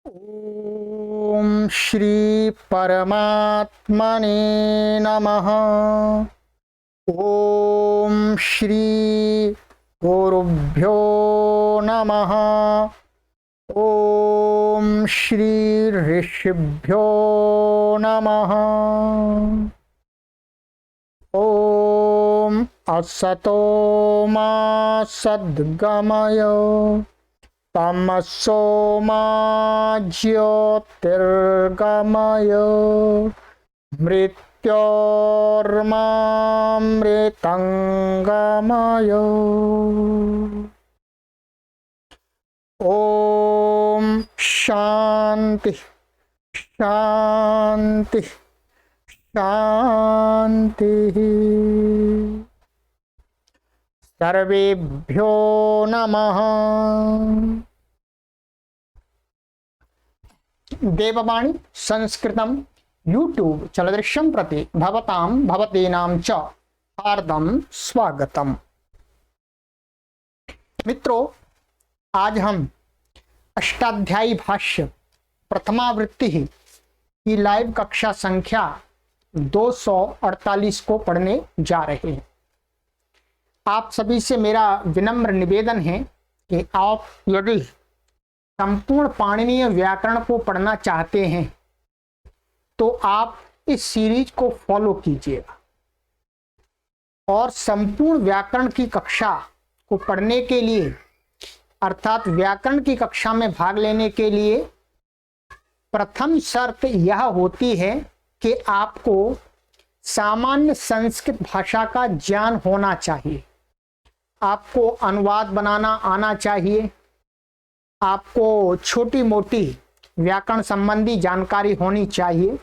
ओम श्री परमात्मने नमः। ओम श्री गुरुभ्यो नमः। ओम श्री ऋषिभ्यो नमः। ओम असतो मा सद्गमय तमसो मा ज्योतिर्गमय मृत्योर्मामृतंगमय। ओम शांति शांति शांति। सर्वेभ्यो नमः। देववाणी संस्कृतम यूट्यूब चलदृश्यम प्रति भवतां भवतीनां च हार्दं स्वागतम। मित्रों, आज हम अष्टाध्यायी भाष्य प्रथमावृत्ति की लाइव कक्षा संख्या 248 को पढ़ने जा रहे हैं। आप सभी से मेरा विनम्र निवेदन है कि आप यदि संपूर्ण पाणिनीय व्याकरण को पढ़ना चाहते हैं तो आप इस सीरीज को फॉलो कीजिएगा और संपूर्ण व्याकरण की कक्षा को पढ़ने के लिए अर्थात व्याकरण की कक्षा में भाग लेने के लिए प्रथम शर्त यह होती है कि आपको सामान्य संस्कृत भाषा का ज्ञान होना चाहिए। आपको अनुवाद बनाना आना चाहिए। आपको छोटी मोटी व्याकरण संबंधी जानकारी होनी चाहिए।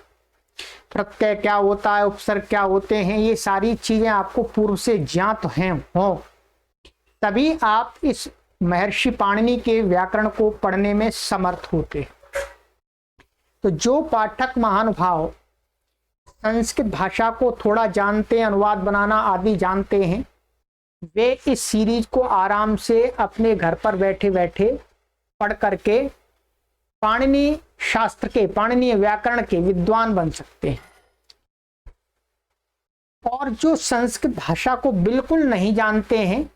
प्रत्यय क्या होता है, उपसर्ग क्या होते हैं, ये सारी चीजें आपको पूर्व से ज्ञात हैं हो, तभी आप इस महर्षि पाणिनि के व्याकरण को पढ़ने में समर्थ होते हैं। तो जो पाठक महानुभाव संस्कृत भाषा को थोड़ा जानते हैं, अनुवाद बनाना आदि जानते हैं, वे इस सीरीज को आराम से अपने घर पर बैठे बैठे पढ़ करके पाणिनि शास्त्र के, पाणिनीय व्याकरण के विद्वान बन सकते हैं। और जो संस्कृत भाषा को बिल्कुल नहीं जानते हैं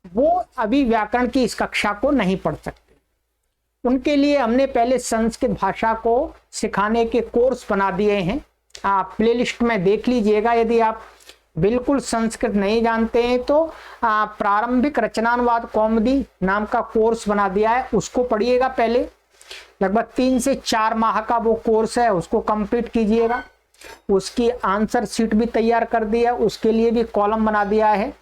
वो अभी व्याकरण की इस कक्षा को नहीं पढ़ सकते। उनके लिए हमने पहले संस्कृत भाषा को सिखाने के कोर्स बना दिए हैं। आप प्लेलिस्ट में देख लीजिएगा। यदि आप बिल्कुल संस्कृत नहीं जानते हैं तो प्रारंभिक रचनानुवाद कौमुदी नाम का कोर्स बना दिया है, उसको पढ़िएगा। पहले लगभग 3 से 4 माह का वो कोर्स है, उसको कंप्लीट कीजिएगा। उसकी आंसर शीट भी तैयार कर दी है, उसके लिए भी कॉलम बना दिया है,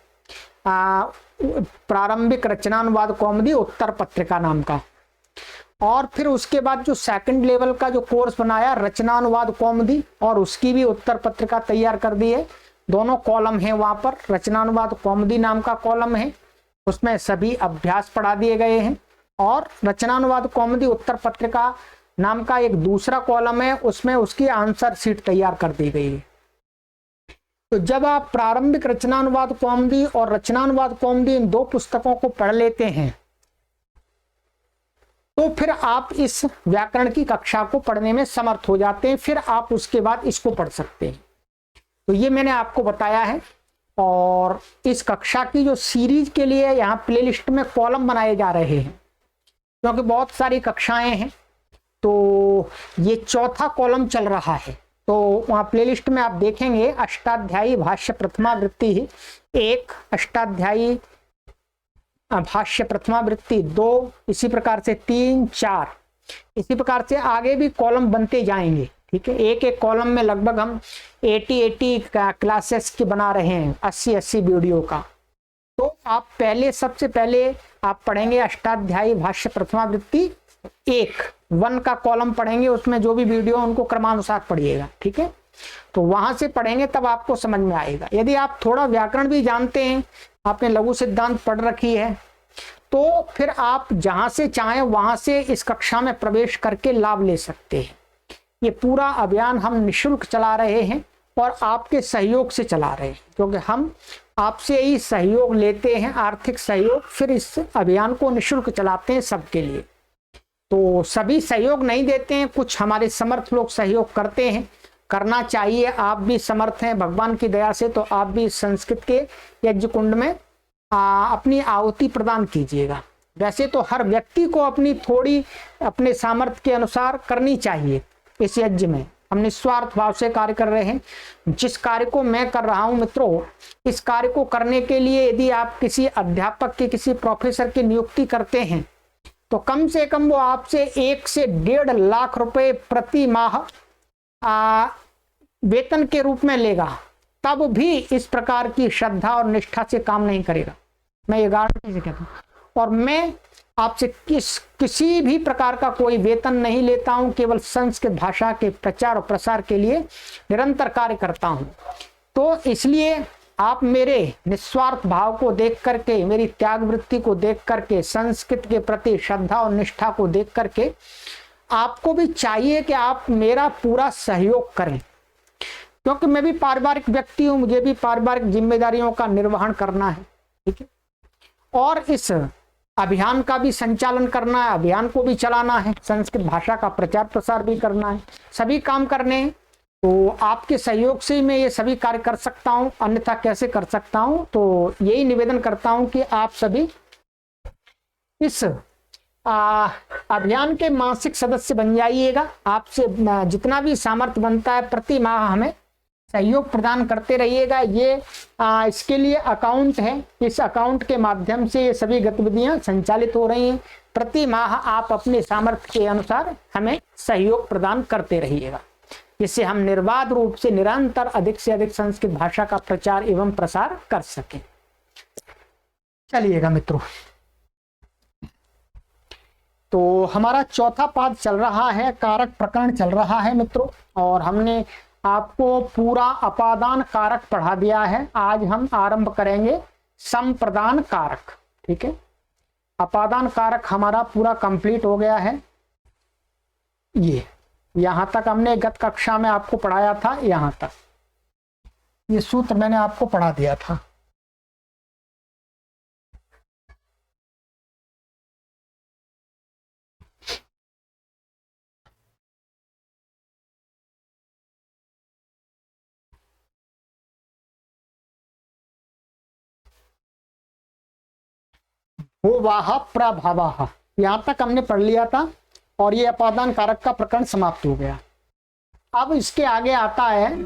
प्रारंभिक रचनानुवाद कौमुदी उत्तर पत्रिका नाम का। और फिर उसके बाद जो सेकंड लेवल का जो कोर्स बनाया रचनानुवाद कौमुदी, और उसकी भी उत्तर पत्रिका तैयार कर दी है। दोनों कॉलम हैं वहां पर। रचनानुवाद कौमुदी नाम का कॉलम है, उसमें सभी अभ्यास पढ़ा दिए गए हैं। और रचनानुवाद कौमुदी उत्तर पत्रिका नाम का एक दूसरा कॉलम है, उसमें उसकी आंसर शीट तैयार कर दी गई है। तो जब आप प्रारंभिक रचनानुवाद कौमुदी और रचनानुवाद कौमुदी इन 2 पुस्तकों को पढ़ लेते हैं तो फिर आप इस व्याकरण की कक्षा को पढ़ने में समर्थ हो जाते हैं। फिर आप उसके बाद इसको पढ़ सकते हैं। तो ये मैंने आपको बताया है। और इस कक्षा की जो सीरीज के लिए यहाँ प्लेलिस्ट में कॉलम बनाए जा रहे हैं, क्योंकि बहुत सारी कक्षाएं हैं, तो ये 4था कॉलम चल रहा है। तो वहाँ प्लेलिस्ट में आप देखेंगे अष्टाध्यायी भाष्य प्रथमावृत्ति 1, अष्टाध्यायी भाष्य प्रथमावृत्ति 2, इसी प्रकार से 3, 4, इसी प्रकार से आगे भी कॉलम बनते जाएंगे। ठीक है, एक एक कॉलम में लगभग हम 80 क्लासेस की बना रहे हैं, 80 वीडियो का। तो आप पहले सबसे पहले आप पढ़ेंगे अष्टाध्यायी भाष्य प्रथमावृत्ति 1 का कॉलम पढ़ेंगे। उसमें जो भी वीडियो उनको क्रमानुसार पढ़िएगा। ठीक है, तो वहां से पढ़ेंगे तब आपको समझ में आएगा। यदि आप थोड़ा व्याकरण भी जानते हैं, आपने लघु सिद्धांत पढ़ रखी है, तो फिर आप जहां से चाहें वहां से इस कक्षा में प्रवेश करके लाभ ले सकते हैं। ये पूरा अभियान हम निःशुल्क चला रहे हैं और आपके सहयोग से चला रहे हैं, क्योंकि हम आपसे ही सहयोग लेते हैं, आर्थिक सहयोग, फिर इस अभियान को निःशुल्क चलाते हैं सबके लिए। तो सभी सहयोग नहीं देते हैं, कुछ हमारे समर्थ लोग सहयोग करते हैं, करना चाहिए। आप भी समर्थ हैं भगवान की दया से, तो आप भी संस्कृत के यज्ञ कुंड में अपनी आहुति प्रदान कीजिएगा। वैसे तो हर व्यक्ति को अपनी थोड़ी अपने सामर्थ्य के अनुसार करनी चाहिए। इस यज्ञ में हम निस्वार्थ भाव से कार्य कर रहे हैं। जिस कार्य को मैं कर रहा हूं मित्रों, इस कार्य को करने के लिए यदि आप किसी अध्यापक के, किसी प्रोफेसर की नियुक्ति करते हैं, तो कम से कम वो आपसे 1 से 1.5 लाख रुपए प्रति माह वेतन के रूप में लेगा, तब भी इस प्रकार की श्रद्धा और निष्ठा से काम नहीं करेगा। मैं ये गारंटी से कहता हूं। और मैं आपसे किसी भी प्रकार का कोई वेतन नहीं लेता हूं, केवल संस्कृत भाषा के प्रचार और प्रसार के लिए निरंतर कार्य करता हूं। तो इसलिए आप मेरे निस्वार्थ भाव को देख करके, मेरी त्याग वृत्ति को देख करके, संस्कृत के प्रति श्रद्धा और निष्ठा को देख करके आपको भी चाहिए कि आप मेरा पूरा सहयोग करें, क्योंकि मैं भी पारिवारिक व्यक्ति हूं, मुझे भी पारिवारिक जिम्मेदारियों का निर्वहन करना है। ठीक है, और इस अभियान का भी संचालन करना है, अभियान को भी चलाना है, संस्कृत भाषा का प्रचार प्रसार भी करना है, सभी काम करने हैं। तो आपके सहयोग से ही मैं ये सभी कार्य कर सकता हूं, अन्यथा कैसे कर सकता हूं। तो यही निवेदन करता हूं कि आप सभी इस अभियान के मासिक सदस्य बन जाइएगा। आपसे जितना भी सामर्थ्य बनता है प्रति माह हमें सहयोग प्रदान करते रहिएगा। ये इसके लिए अकाउंट है, इस अकाउंट के माध्यम से ये सभी गतिविधियां संचालित हो रही हैं। प्रति माह आप अपने सामर्थ्य के अनुसार हमें सहयोग प्रदान करते रहिएगा, जिससे हम निर्बाध रूप से निरंतर अधिक से अधिक संस्कृत भाषा का प्रचार एवं प्रसार कर सकें। चलिएगा मित्रों, तो हमारा चौथा पाठ चल रहा है, कारक प्रकरण चल रहा है मित्रों, और हमने आपको पूरा अपादान कारक पढ़ा दिया है। आज हम आरंभ करेंगे संप्रदान कारक। ठीक है, अपादान कारक हमारा पूरा कंप्लीट हो गया है। ये यहां तक हमने गत कक्षा में आपको पढ़ाया था, यहां तक ये सूत्र मैंने आपको पढ़ा दिया था। भूवाह प्रभावाह यहां तक हमने पढ़ लिया था, और ये अपादान कारक का प्रकरण समाप्त हो गया। अब इसके आगे आता है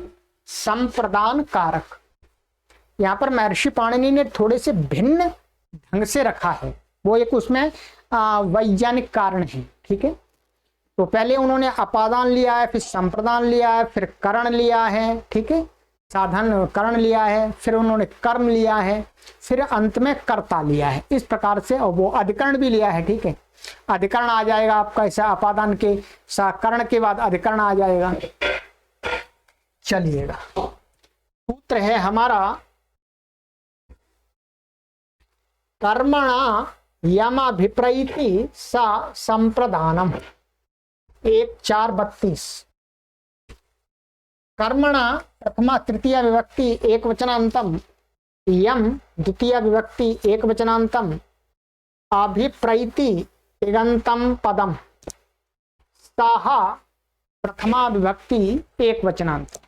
संप्रदान कारक। यहाँ पर महर्षि पाणिनि ने थोड़े से भिन्न ढंग से रखा है, वो एक उसमें वैज्ञानिक कारण है। ठीक है, तो पहले उन्होंने अपादान लिया है, फिर संप्रदान लिया है, फिर करण लिया है। ठीक है, साधन करण लिया है, फिर उन्होंने कर्म लिया है, फिर अंत में कर्ता लिया है, इस प्रकार से। और वो अधिकरण भी लिया है। ठीक है, अधिकरण आ जाएगा आपका ऐसा, अपादान के करण के बाद अधिकरण आ जाएगा। चलिएगा, सूत्र है हमारा कर्मणा यमाभिप्रैति सा संप्रदानम। 1:4:32 कर्मणा प्रथमा तृतीया विभक्ति एक वचनांतम, यम द्वितीया विभक्ति एक वचनांतम, अभिप्रैति तिगंतम पदम, साहा प्रथमा विभक्ति एक वचनांतम,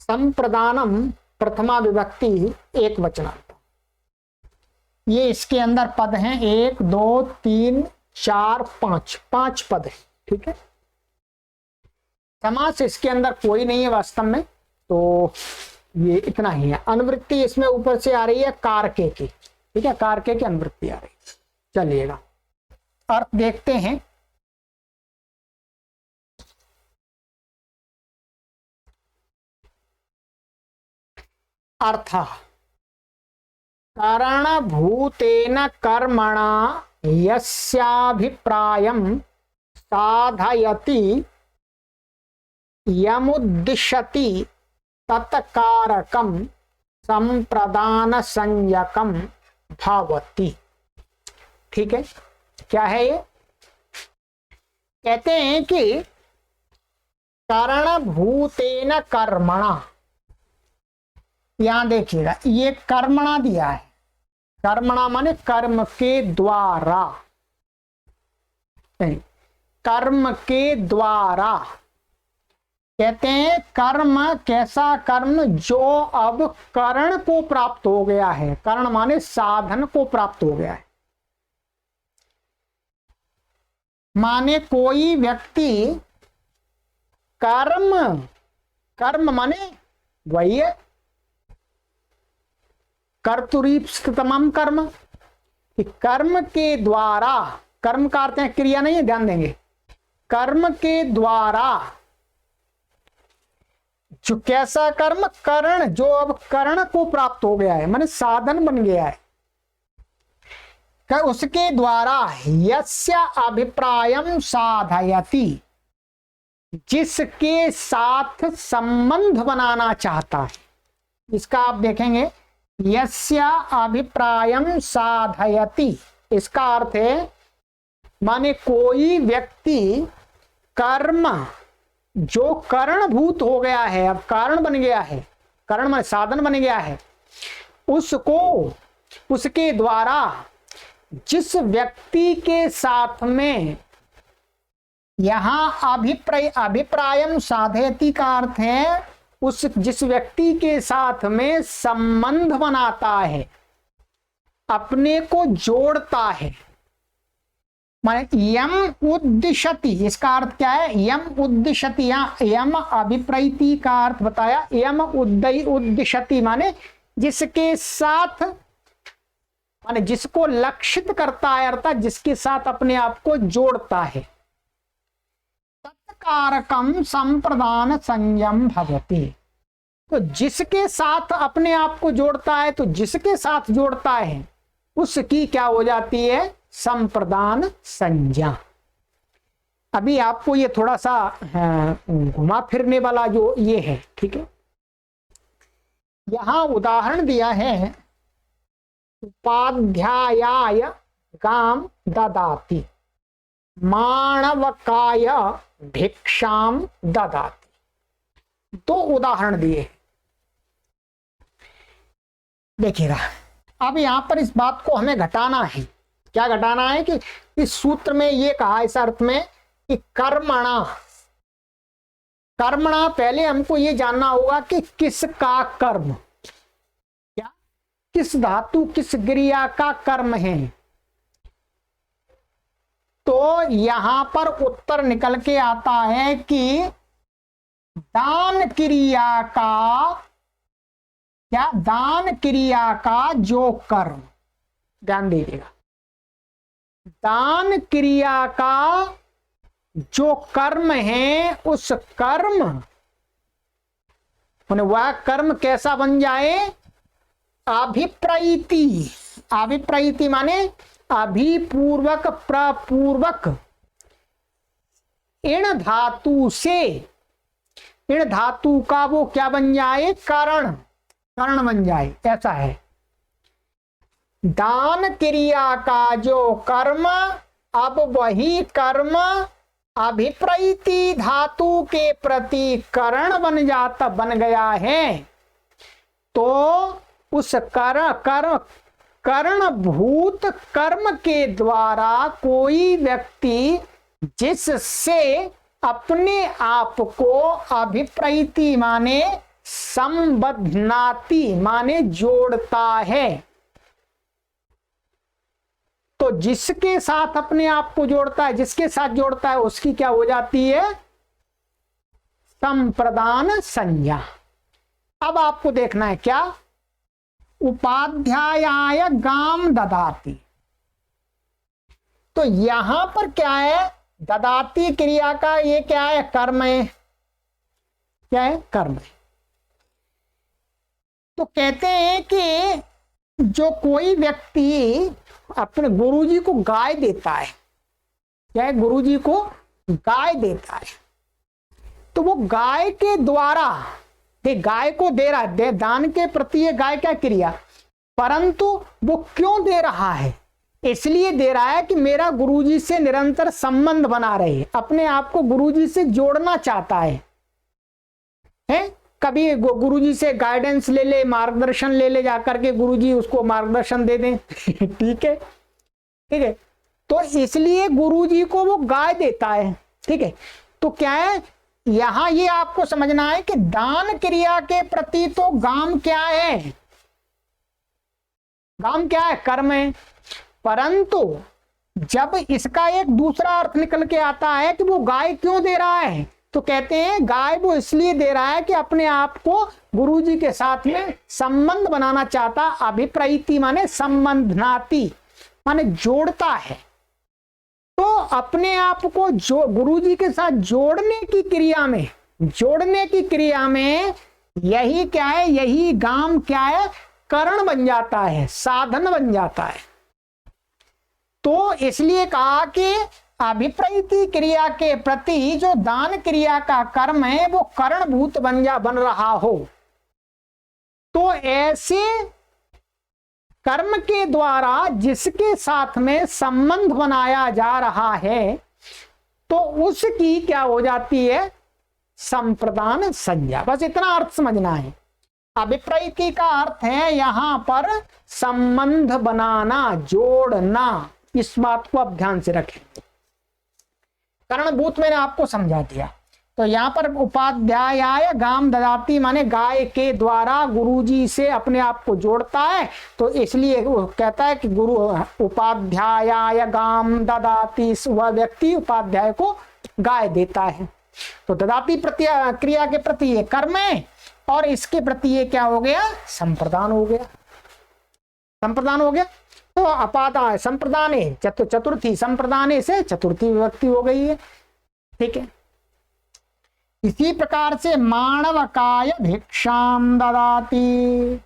संप्रदानम प्रथमा विभक्ति एक वचनांतम। ये इसके अंदर पद हैं 1 2 3 4 5, 5 पद है। ठीक है, समास इसके अंदर कोई नहीं है वास्तव में, तो ये इतना ही है। अनुवृत्ति इसमें ऊपर से आ रही है कारके की। ठीक है, कारके की अनुवृत्ति आ रही है। चलिएगा, अर्थ देखते हैं। अर्थ कारणभूतेन कर्मणा यस्याभिप्रायं साधयति यमुद्दिशति तत्कारकम संप्रदान संज्ञकम भवति। ठीक है, क्या है ये? कहते हैं कि कारणभूतेन कर्मणा, यहां देखिएगा ये कर्मणा दिया है। कर्मणा माने कर्म के द्वारा, कर्म के द्वारा, कहते हैं कर्म कैसा कर्म जो अब करण को प्राप्त हो गया है। करण माने साधन को प्राप्त हो गया है। माने कोई व्यक्ति कर्म, कर्म माने वही है कर्तुरीप्सितमं कर्म, कि कर्म के द्वारा, कर्म का अर्थ है क्रिया नहीं है, ध्यान देंगे, कर्म के द्वारा जो कैसा कर्म, करण जो अब करण को प्राप्त हो गया है, माने साधन बन गया है, उसके द्वारा यस्य अभिप्रायम साधयति, जिसके साथ संबंध बनाना चाहता है। इसका आप देखेंगे यस्य अभिप्रायम साधयति, इसका अर्थ है माने कोई व्यक्ति कर्म जो कारणभूत हो गया है, अब कारण बन गया है, कारण माने साधन बन गया है, उसको उसके द्वारा जिस व्यक्ति के साथ में, यहां अभिप्रायम साधयति का अर्थ है उस जिस व्यक्ति के साथ में संबंध बनाता है, अपने को जोड़ता है, माने यम उद्दिशति, इसका अर्थ क्या है, यम उद्दिशति, यम अभिप्रैति का अर्थ बताया, यम उद्दिशति माने जिसके साथ, माने जिसको लक्षित करता है, अर्थात जिसके साथ अपने आप को जोड़ता है। तत्कारकम संप्रदान संयम भवति, तो जिसके साथ अपने आप को जोड़ता है, तो जिसके साथ जोड़ता है उसकी क्या हो जाती है, संप्रदान संज्ञा। अभी आपको ये थोड़ा सा घुमा फिरने वाला जो ये है, ठीक है। यहां उदाहरण दिया है उपाध्यायाय गाम ददाति, माणवकाय भिक्षाम ददाति, दो उदाहरण दिए। देखिएगा, अब यहां पर इस बात को हमें घटाना है। क्या घटाना है कि इस सूत्र में ये कहा इस अर्थ में कि कर्मणा, कर्मणा पहले हमको ये जानना होगा कि किसका कर्म, क्या किस धातु किस क्रिया का कर्म है। तो यहां पर उत्तर निकल के आता है कि दान क्रिया का, क्या दान क्रिया का जो कर्म, ध्यान दीजिएगा, दान क्रिया का जो कर्म है उस कर्म, वह कर्म कैसा बन जाए, अभिप्रैति, अभिप्रैति माने अभिपूर्वक प्रपूर्वक, इन धातु से, इन धातु का वो क्या बन जाए, कारण, कारण बन जाए, ऐसा है। दान क्रिया का जो कर्म, अब वही कर्म अभिप्रैति धातु के प्रति करण बन जाता, बन गया है। तो उस करणभूत कर्म के द्वारा कोई व्यक्ति जिससे अपने आप को अभिप्रैति माने संबध्नाति माने जोड़ता है, तो जिसके साथ अपने आप को जोड़ता है, जिसके साथ जोड़ता है उसकी क्या हो जाती है, संप्रदान संज्ञा। अब आपको देखना है क्या, उपाध्यायाय गाम ददाति, तो यहां पर क्या है, ददाति क्रिया का ये क्या है, कर्म है, क्या है, कर्म है। तो कहते हैं कि जो कोई व्यक्ति अपने गुरुजी को गाय देता है, क्या है, गुरुजी को गाय देता है, तो वो गाय के द्वारा, गाय को दे रहा है, दान के प्रति ये गाय क्या क्रिया, परंतु वो क्यों दे रहा है, इसलिए दे रहा है कि मेरा गुरुजी से निरंतर संबंध बना रहे, अपने आप को गुरुजी से जोड़ना चाहता है। कभी गुरुजी से गाइडेंस ले ले, मार्गदर्शन ले ले, जाकर के गुरुजी उसको मार्गदर्शन दे दें ठीक है, ठीक है। तो इसलिए गुरुजी को वो गाय देता है। ठीक है, तो क्या है यहां ये आपको समझना है कि दान क्रिया के प्रति तो गाम क्या है, गाम क्या है, कर्म है। परंतु जब इसका एक दूसरा अर्थ निकल के आता है कि वो गाय क्यों दे रहा है, तो कहते हैं गाय वो इसलिए दे रहा है कि अपने आप को गुरुजी के साथ में संबंध बनाना चाहता। अभिप्रैति माने संबंधनाती माने जोड़ता है। तो अपने आप को जो गुरुजी के साथ जोड़ने की क्रिया में, जोड़ने की क्रिया में यही क्या है, यही गाम क्या है, करण बन जाता है, साधन बन जाता है। तो इसलिए कहा कि अभिप्रैति क्रिया के प्रति जो दान क्रिया का कर्म है वो करणभूत बन रहा हो। तो ऐसे कर्म के द्वारा जिसके साथ में संबंध बनाया जा रहा है तो उसकी क्या हो जाती है, संप्रदान संज्ञा। बस इतना अर्थ समझना है। अभिप्रैति का अर्थ है यहां पर संबंध बनाना, जोड़ना। इस बात को आप ध्यान से रखें। करणभूत मैंने आपको समझा दिया। तो यहां पर उपाध्याय गाम ददाती माने गाय के द्वारा गुरुजी से अपने आप को जोड़ता है। तो इसलिए वो कहता है कि गुरु उपाध्याय गाम ददाती, वह व्यक्ति उपाध्याय को गाय देता है। तो ददाती क्रिया के प्रति ये कर्म है और इसके प्रति ये क्या हो गया, संप्रदान हो गया, संप्रदान हो गया। तो अपादा संप्रदाने चतुर्थी संप्रदाने से चतुर्थी विभक्ति हो गई है। ठीक है, इसी प्रकार से माणवकाय भिक्षाम ददाति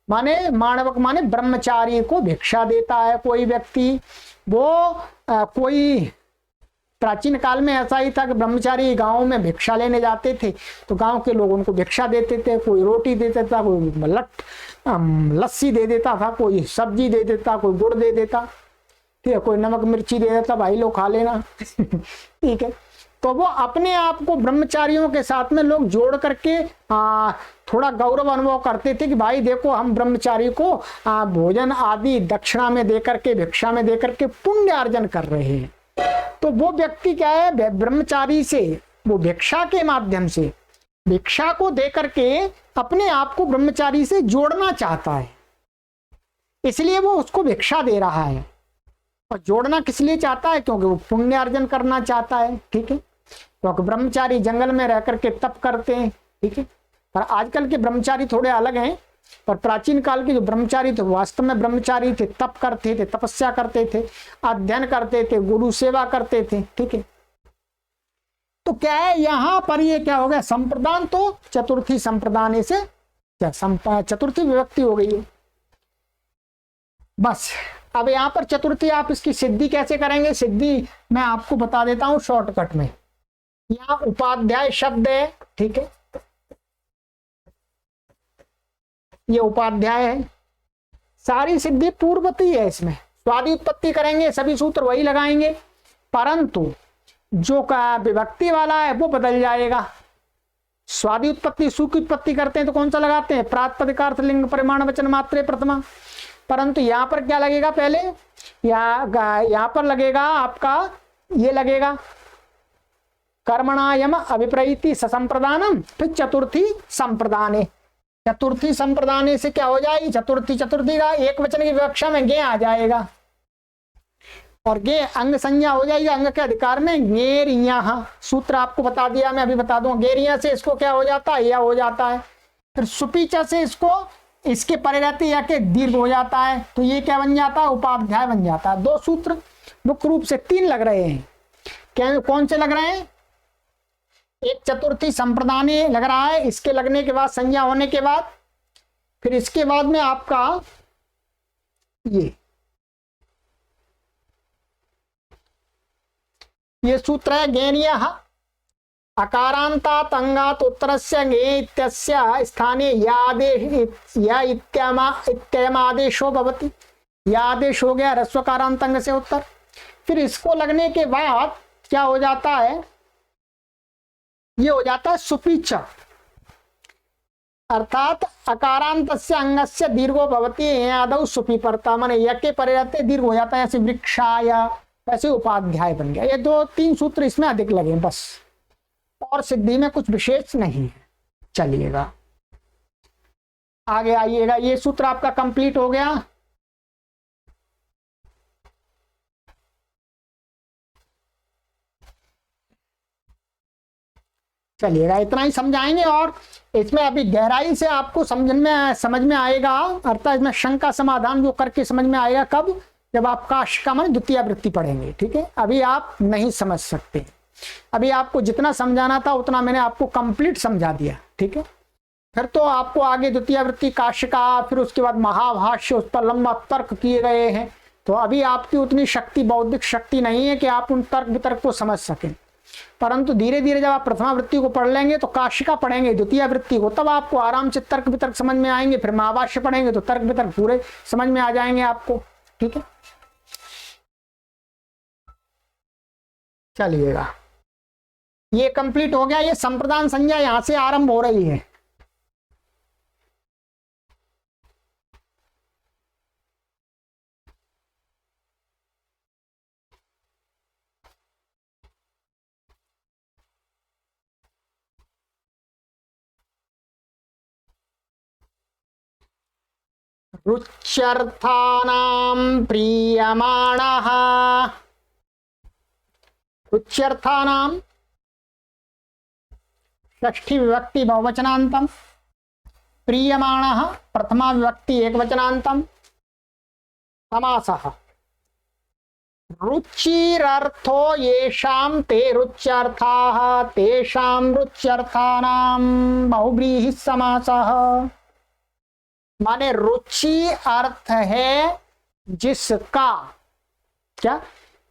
माने माणवक माने ब्रह्मचारी को भिक्षा देता है कोई व्यक्ति। वो कोई प्राचीन काल में ऐसा ही था कि ब्रह्मचारी गांव में भिक्षा लेने जाते थे तो गांव के लोग उनको भिक्षा देते थे। कोई रोटी दे देता, कोई लस्सी दे देता था, कोई सब्जी दे देता, कोई गुड़ दे देता, ठीक है, कोई नमक मिर्ची दे देता, भाई लोग खा लेना। ठीक है, तो वो अपने आप को ब्रह्मचारियों के साथ में लोग जोड़ करके थोड़ा गौरव अनुभव करते थे कि भाई देखो हम ब्रह्मचारी को भोजन आदि दक्षिणा में देकर के, भिक्षा में देकर के पुण्य अर्जन कर रहे हैं। तो वो व्यक्ति क्या है, ब्रह्मचारी से वो भिक्षा के माध्यम से भिक्षा को देकर के अपने आप को ब्रह्मचारी से जोड़ना चाहता है, इसलिए वो उसको भिक्षा दे रहा है। और जोड़ना किस लिए चाहता है, क्योंकि वो पुण्य अर्जन करना चाहता है। ठीक है, क्योंकि ब्रह्मचारी जंगल में रह करके तप करते हैं। ठीक है, पर आजकल के ब्रह्मचारी थोड़े अलग हैं। पर प्राचीन काल के जो ब्रह्मचारी थे वास्तव में ब्रह्मचारी थे, तप करते थे, तपस्या करते थे, अध्ययन करते थे, गुरु सेवा करते थे। ठीक है, तो क्या है यहां पर ये क्या हो गया, संप्रदान। तो चतुर्थी संप्रदान से चतुर्थी विभक्ति हो गई है। बस अब यहां पर चतुर्थी आप इसकी सिद्धि कैसे करेंगे, सिद्धि मैं आपको बता देता हूं शॉर्टकट में। यहां उपाध्याय शब्द है। ठीक है, ये उपाध्याय है, सारी सिद्धि पूर्ववती है। इसमें स्वादि उत्पत्ति करेंगे, सभी सूत्र वही लगाएंगे, परंतु जो का विभक्ति वाला है वो बदल जाएगा। स्वादि उत्पत्ति सु की उत्पत्ति करते हैं तो कौन सा लगाते हैं, प्रातिपदिकार्थ लिंग परिमाण वचन मात्रे प्रथमा। परंतु यहां पर क्या लगेगा, पहले यहां पर लगेगा आपका, ये लगेगा कर्मणायम अभिप्रैति ससंप्रदानम, फिर चतुर्थी संप्रदाने। चतुर्थी संप्रदाने से क्या हो जाएगी, चतुर्थी का एक वचन की विवक्षा में गे आ जाएगा और गे अंग संज्ञा हो जाएगी। अंग के अधिकार में गेरिया, सूत्र आपको बता दिया, मैं अभी बता दूं। गेरिया से इसको क्या हो जाता है, या हो जाता है। फिर सुपीचा से इसको इसके परे रहते या के दीर्घ हो जाता है, तो ये क्या बन जाता है, उपाध्याय बन जाता है। दो सूत्र मुख्य रूप से, तीन लग रहे हैं। क्या कौन से लग रहे हैं, एक चतुर्थी संप्रदाने लग रहा है, इसके लगने के बाद संज्ञा होने के बाद, फिर इसके बाद में आपका ये सूत्र है गेनिया अकारांतात अंगात उत्तरस्य गे इत्यस्य स्थाने या इत्ययमादेशो भवति। या आदेश हो गया ह्रस्वकारांत अंग से उत्तर। फिर इसको लगने के बाद क्या हो जाता है, ये हो जाता है सुपीचा। अर्थात अकारांतस्य अंगस्य दीर्घो भवति आदौ सुपी परता, माने य के परे रहते दीर्घ हो जाता है, ऐसे वृक्षाय, ऐसे उपाध्याय बन गया। ये 2-3 सूत्र इसमें अधिक लगे बस, और सिद्धि में कुछ विशेष नहीं है। चलिएगा आगे आइएगा, ये सूत्र आपका कंप्लीट हो गया। चलिएगा इतना ही समझाएंगे, और इसमें अभी गहराई से आपको समझ में आएगा, अर्थात इसमें शंका समाधान जो करके समझ में आएगा कब, जब आप काशिका माने द्वितीय वृत्ति पढ़ेंगे। ठीक है, अभी आप नहीं समझ सकते, अभी आपको जितना समझाना था उतना मैंने आपको कंप्लीट समझा दिया। ठीक है, फिर तो आपको आगे द्वितीय वृत्ति काशिका, फिर उसके बाद महाभाष्य, उस पर लंबा तर्क किए गए हैं, तो अभी आपकी उतनी शक्ति, बौद्धिक शक्ति नहीं है कि आप उन तर्क वितर्क को समझ सकें। परंतु धीरे धीरे जब आप प्रथमा वृत्ति को पढ़ लेंगे तो काशिका पढ़ेंगे द्वितीय वृत्ति को, तब आपको आराम से तर्क वितर्क समझ में आएंगे। फिर महाभाष्य पढ़ेंगे तो तर्क वितर्क पूरे समझ में आ जाएंगे आपको। ठीक है, चलिएगा ये कंप्लीट हो गया। ये संप्रदान संज्ञा यहां से आरंभ हो रही है। रुच्यर्थानां प्रीयमाणः, रुच्यर्थानां षष्ठी विभक्ति बहुवचनांतम, प्रीयमाणः प्रथमा विभक्ति एकवचनांतम, समासः। रुचिरर्थो येषां ते रुच्यर्थाः तेषां रुच्यर्थानां बहुव्रीहि समासः। माने रुचि अर्थ है जिसका, क्या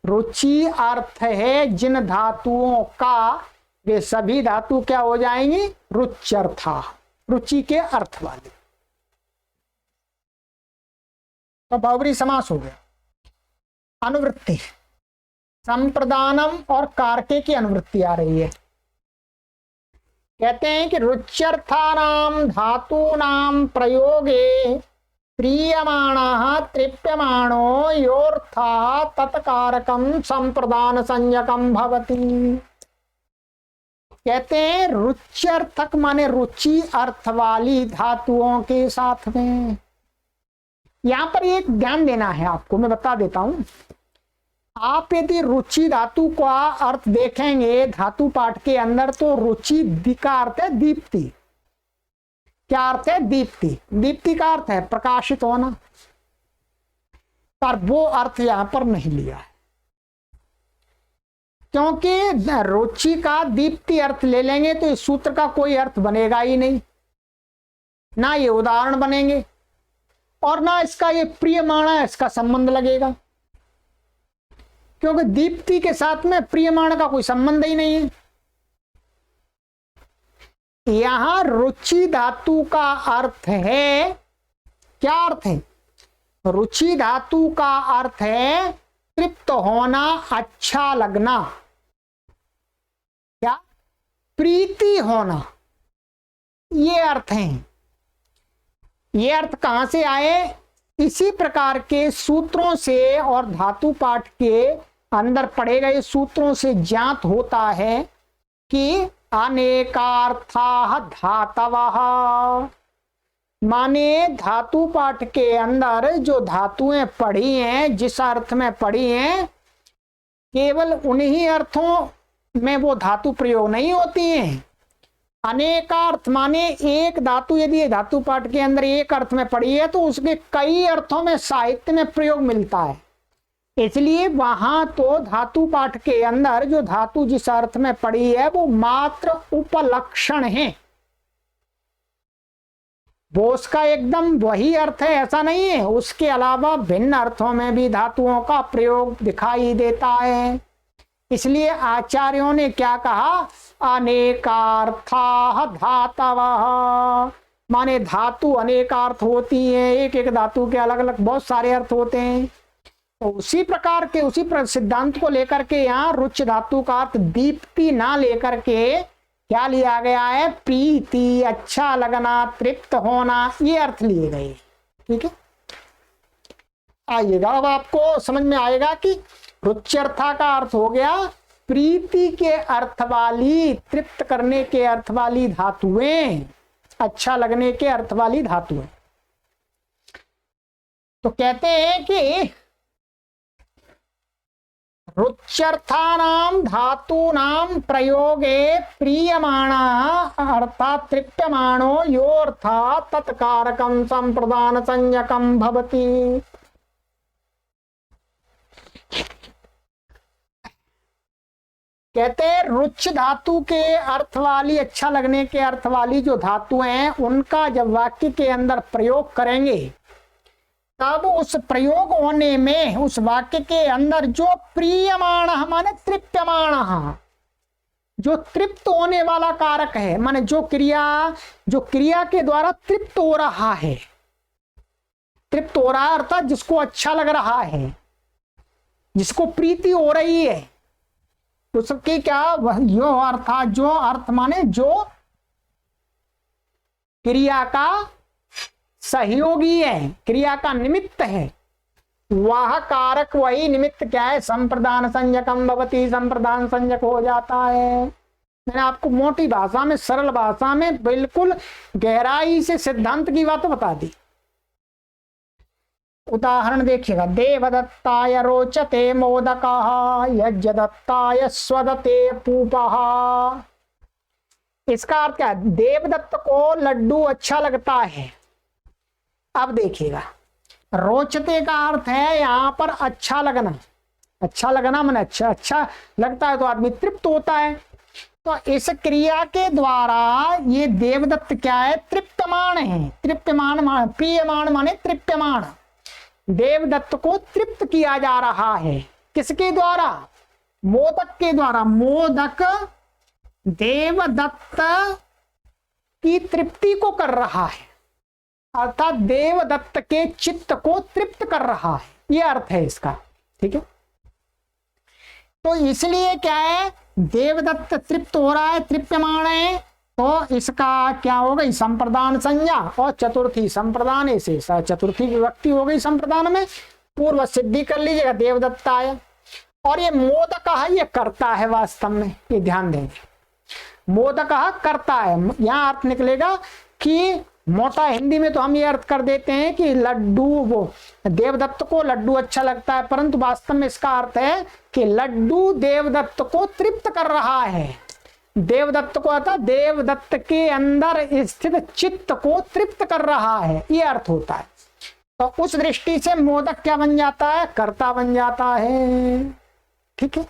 रुचि अर्थ है जिन धातुओं का, वे सभी धातु क्या हो जाएंगी, रुच्यर्था, रुचि के अर्थ वाले। तो बहुव्रीहि समास हो गया। अनुवृत्ति, संप्रदानम और कारके की अनुवृत्ति आ रही है। कहते हैं कि रुच्यर्थानां धातूनां प्रयोगे प्रीयमाणः तृप्यमाणो योऽर्थः तत्कारकं संप्रदान संज्ञकं भवति। कहते हैं रुच्यर्थक माने रुचि अर्थ वाली धातुओं के साथ में। यहां पर एक ध्यान देना है आपको, मैं बता देता हूं। आप यदि रुचि धातु का अर्थ देखेंगे धातु पाठ के अंदर, तो रुचि का अर्थ है दीप्ति। क्या अर्थ है, दीप्ति। दीप्ति का अर्थ है प्रकाशित होना, पर वो अर्थ यहां पर नहीं लिया है, क्योंकि रुचि का दीप्ति अर्थ ले लेंगे तो इस सूत्र का कोई अर्थ बनेगा ही नहीं, ना ये उदाहरण बनेंगे और ना इसका ये प्रियमाण है इसका संबंध लगेगा, क्योंकि दीप्ति के साथ में प्रियमाण का कोई संबंध ही नहीं है। यहां रुचि धातु का अर्थ है, क्या अर्थ है, रुचि धातु का अर्थ है तृप्त होना, अच्छा लगना, क्या प्रीति होना, ये अर्थ है। ये अर्थ कहां से आए, इसी प्रकार के सूत्रों से और धातु पाठ के अंदर पढ़े गए सूत्रों से ज्ञात होता है कि अनेकार्थाः धातवः, माने धातु पाठ के अंदर जो धातुएं पढ़ी हैं, जिस अर्थ में पढ़ी हैं, केवल उन्हीं अर्थों में वो धातु प्रयोग नहीं होती हैं। अनेकार्थ माने एक धातु यदि धातु पाठ के अंदर एक अर्थ में पड़ी है तो उसके कई अर्थों में साहित्य में प्रयोग मिलता है। इसलिए वहां तो धातु पाठ के अंदर जो धातु जिस अर्थ में पड़ी है वो मात्र उपलक्षण है, वो उसका एकदम वही अर्थ है ऐसा नहीं है। उसके अलावा भिन्न अर्थों में भी धातुओं का प्रयोग दिखाई देता है। इसलिए आचार्यों ने क्या कहा, अनेकार्थाः धातवः, माने धातु अनेकार्थ होती हैं, एक एक धातु के अलग अलग बहुत सारे अर्थ होते हैं। तो उसी प्रकार के सिद्धांत को लेकर के यहाँ रुच धातु का अर्थ दीप्ति ना लेकर के क्या लिया गया है? प्रीति, अच्छा लगना, तृप्त होना, ये अर्थ लिए गए। ठीक है, आइएगा अब आपको समझ में आएगा कि रुच्यर्था का अर्थ हो गया प्रीति के अर्थ वाली, तृप्त करने के अर्थ वाली धातुएं, अच्छा लगने के अर्थ वाली धातुएं। तो कहते हैं कि रुच्यर्थानाम धातूनाम प्रयोगे प्रीयमाणा अर्थात तृप्यमाणो योऽर्थात् तत्कारकं संप्रदान संज्ञकं भवति। कहते हैं रुच्य धातु के अर्थ वाली, अच्छा लगने के अर्थ वाली जो धातुएं हैं, उनका जब वाक्य के अंदर प्रयोग करेंगे तब उस प्रयोग होने में उस वाक्य के अंदर जो प्रीयमाण माने तृप्यमाण, जो तृप्त होने वाला कारक है, माने जो क्रिया के द्वारा तृप्त हो रहा है, तृप्त हो रहा है अर्थात जिसको अच्छा लग रहा है, जिसको प्रीति हो रही है, उसके क्या यो अर्थात जो अर्थ माने जो क्रिया का सहयोगी है, क्रिया का निमित्त है, वह कारक वही निमित्त क्या है? संप्रदान संज्ञकम भवति, संप्रदान संज्ञक हो जाता है। मैंने आपको मोटी भाषा में, सरल भाषा में, बिल्कुल गहराई से सिद्धांत की बात बता दी। उदाहरण देखिएगा, देवदत्ताय रोचते मोदकः यज्ञदत्ताय स्वदते पूपः। इसका अर्थ क्या है? देवदत्त को लड्डू अच्छा लगता है। अब देखिएगा, रोचते का अर्थ है यहां पर अच्छा लगना, अच्छा लगना माने अच्छा लगता है तो आदमी तृप्त होता है। तो इस क्रिया के द्वारा ये देवदत्त क्या है? तृप्यमान है। तृप्यमान प्रियमान माने तृप्यमान, देवदत्त को तृप्त किया जा रहा है। किसके द्वारा? मोदक के द्वारा। मोदक देवदत्त की तृप्ति को कर रहा है, अर्थात देवदत्त के चित्त को तृप्त कर रहा है, यह अर्थ है इसका। ठीक है, तो इसलिए क्या है? देवदत्त तृप्त हो रहा है, तृप्यमान है, तो इसका क्या हो गई? संप्रदान संज्ञा और चतुर्थी संप्रदान, ऐसे चतुर्थी विभक्ति हो गई संप्रदान में। पूर्व सिद्धि कर लीजिएगा, देवदत्त आया। और ये मोदक है, ये करता है वास्तव में, ये ध्यान देंगे। मोदक करता है, यहां अर्थ निकलेगा कि मोटा हिंदी में तो हम ये अर्थ कर देते हैं कि लड्डू, वो देवदत्त को लड्डू अच्छा लगता है, परंतु वास्तव में इसका अर्थ है कि लड्डू देवदत्त को तृप्त कर रहा है। देवदत्त को अर्थात देवदत्त के अंदर स्थित चित्त को तृप्त कर रहा है, ये अर्थ होता है। तो उस दृष्टि से मोदक क्या बन जाता है? कर्ता बन जाता है। ठीक है,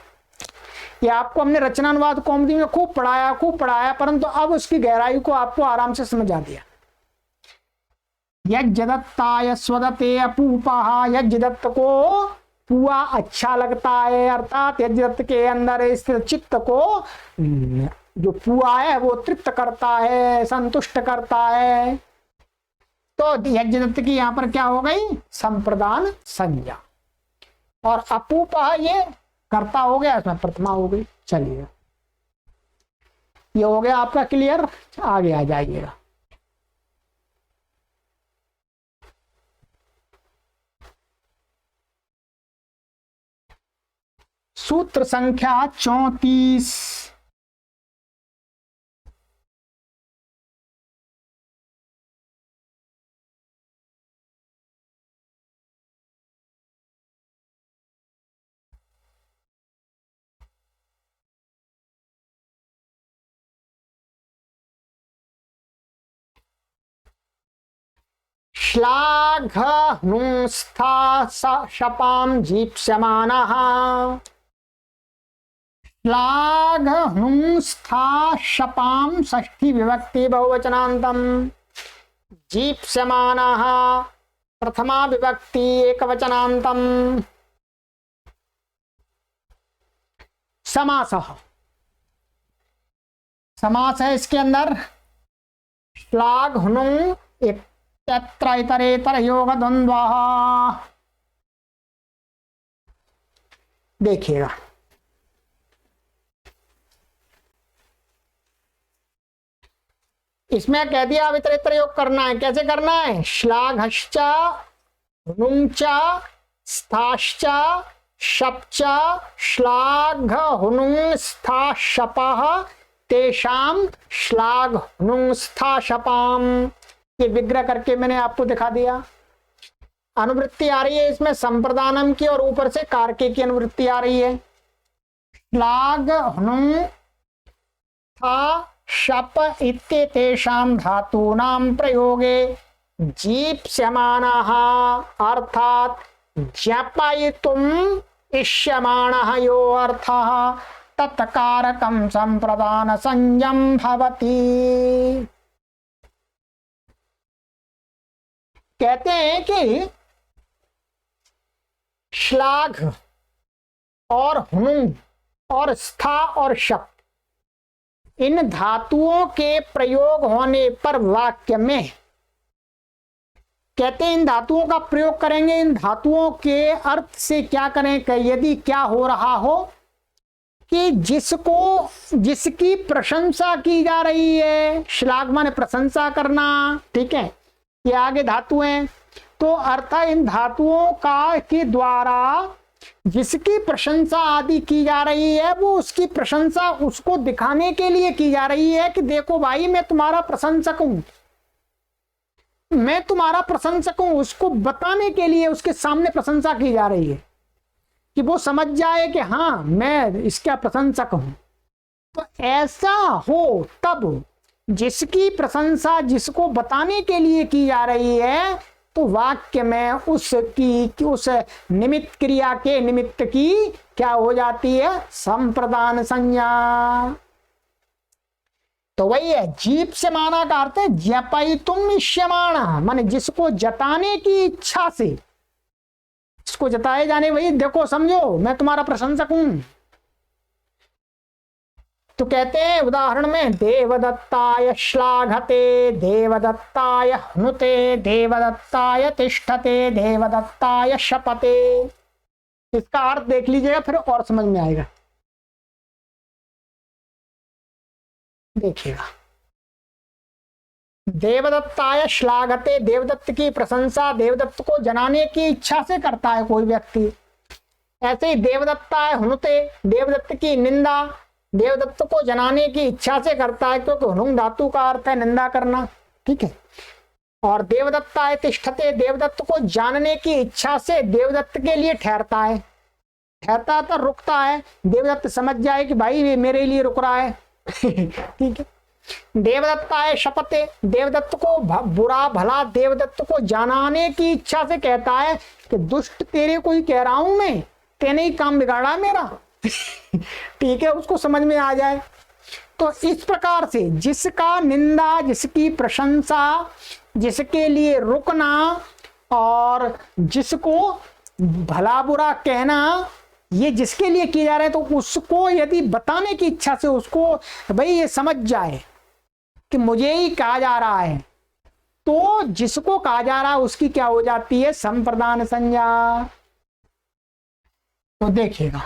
ये आपको हमने रचनानुवाद कौमुदी में खूब पढ़ाया, परंतु अब उसकी गहराई को आपको आराम से समझ आ दिया। यज्ञदत्ताय स्वदते अपूपः, यज्ञदत्त को पुआ अच्छा लगता है, अर्थात यज्ञदत्त के अंदर स्थित चित्त को जो पुआ है वो तृप्त करता है, संतुष्ट करता है। तो यज्ञदत्त की यहां पर क्या हो गई? संप्रदान संज्ञा। और अपूपः ये कर्ता हो गया, इसमें प्रथमा हो गई। चलिए, ये हो गया आपका क्लियर। आगे आ जाइएगा। सूत्र संख्या 34। श्लाघ नुंस्था शपाम जीप्स्यमानः। श्लाघ नुंस्था शपाम षष्ठी विभक्ति बहुवचनान्तम, जीप्स्यमानः प्रथमा विभक्ति एकवचनान्तम। समासः, समास है इसके अंदर। श्लाघ नुं इत्यत्र इतरेतर योग द्वंद्वः। देखिएगा, इसमें कह दिया अब इतर योग करना है। कैसे करना है? श्लाघश्चा हुनुंचा स्थाश्चा शपचा श्लाघ हुनुं स्था शपः तेषाम श्लाघ हुनुं स्था शपाम। ये विग्रह करके मैंने आपको दिखा दिया। अनुवृत्ति आ रही है इसमें संप्रदानम की और ऊपर से कारके की अनुवृत्ति आ रही है। श्लाघ हुनुं था शप इत्येतेषां धातूनां प्रयोगे जीप्स्यमानः अर्थात ज्ञापयितुम् इष्यमाणः यो अर्थः तत्कारकं संप्रदान संज्ञं भवति। कहते हैं कि श्लाघ और हुनुं और स्था और शप, इन धातुओं के प्रयोग होने पर वाक्य में, कहते हैं इन धातुओं का प्रयोग करेंगे, इन धातुओं के अर्थ से क्या करें कि यदि क्या हो रहा हो कि जिसकी प्रशंसा की जा रही है, श्लाघ माने प्रशंसा करना, ठीक है, ये आगे धातु हैं, तो अर्थात इन धातुओं का के द्वारा जिसकी प्रशंसा आदि की जा रही है वो उसकी प्रशंसा उसको दिखाने के लिए की जा रही है कि देखो भाई मैं तुम्हारा प्रशंसक हूं, मैं तुम्हारा प्रशंसक हूं, उसको बताने के लिए उसके सामने प्रशंसा की जा रही है कि वो समझ जाए कि हाँ मैं इसका प्रशंसक हूं। तो ऐसा हो तब जिसकी प्रशंसा जिसको बताने के लिए की जा रही है तो वाक्य में उसकी उस निमित्त क्रिया के निमित्त की क्या हो जाती है? संप्रदान संज्ञा। तो वही है जीप से माना का अर्थ है ज्ञापयितुम् इष्यमाणः, माने जिसको जताने की इच्छा से, इसको जताए जाने, वही देखो समझो मैं तुम्हारा प्रशंसक हूं। तो कहते हैं उदाहरण में देवदत्ताय श्लाघते, देवदत्ताय हनुते, देवदत्ताय तिष्ठते, देवदत्ताय शपते। इसका अर्थ देख लीजिएगा फिर और समझ में आएगा। देखिएगा, देवदत्ताय श्लाघते, देवदत्त की प्रशंसा देवदत्त को जनाने की इच्छा से करता है कोई व्यक्ति। ऐसे ही देवदत्ताय हनुते, देवदत्त की निंदा देवदत्त को जनाने की इच्छा से करता है, क्योंकि हुनुं धातु का अर्थ है निंदा करना, ठीक है। और देवदत्ताय तिष्ठते, देवदत्त को जानने की इच्छा से देवदत्त के लिए ठहरता है, ठहरता तो रुकता है, देवदत्त समझ जाए कि भाई ये मेरे लिए रुक रहा है ठीक है। देवदत्ताय शपते, देवदत्त को बुरा भला देवदत्त को जनाने की इच्छा से कहता है कि दुष्ट तेरे को ही कह रहा हूं मैं, तेने ही काम बिगाड़ा मेरा ठीक है, उसको समझ में आ जाए। तो इस प्रकार से जिसका निंदा, जिसकी प्रशंसा, जिसके लिए रुकना और जिसको भला बुरा कहना, ये जिसके लिए किया जा रहा है, तो उसको यदि बताने की इच्छा से उसको भाई ये समझ जाए कि मुझे ही कहा जा रहा है, तो जिसको कहा जा रहा है उसकी क्या हो जाती है? संप्रदान संज्ञा। तो देखिएगा,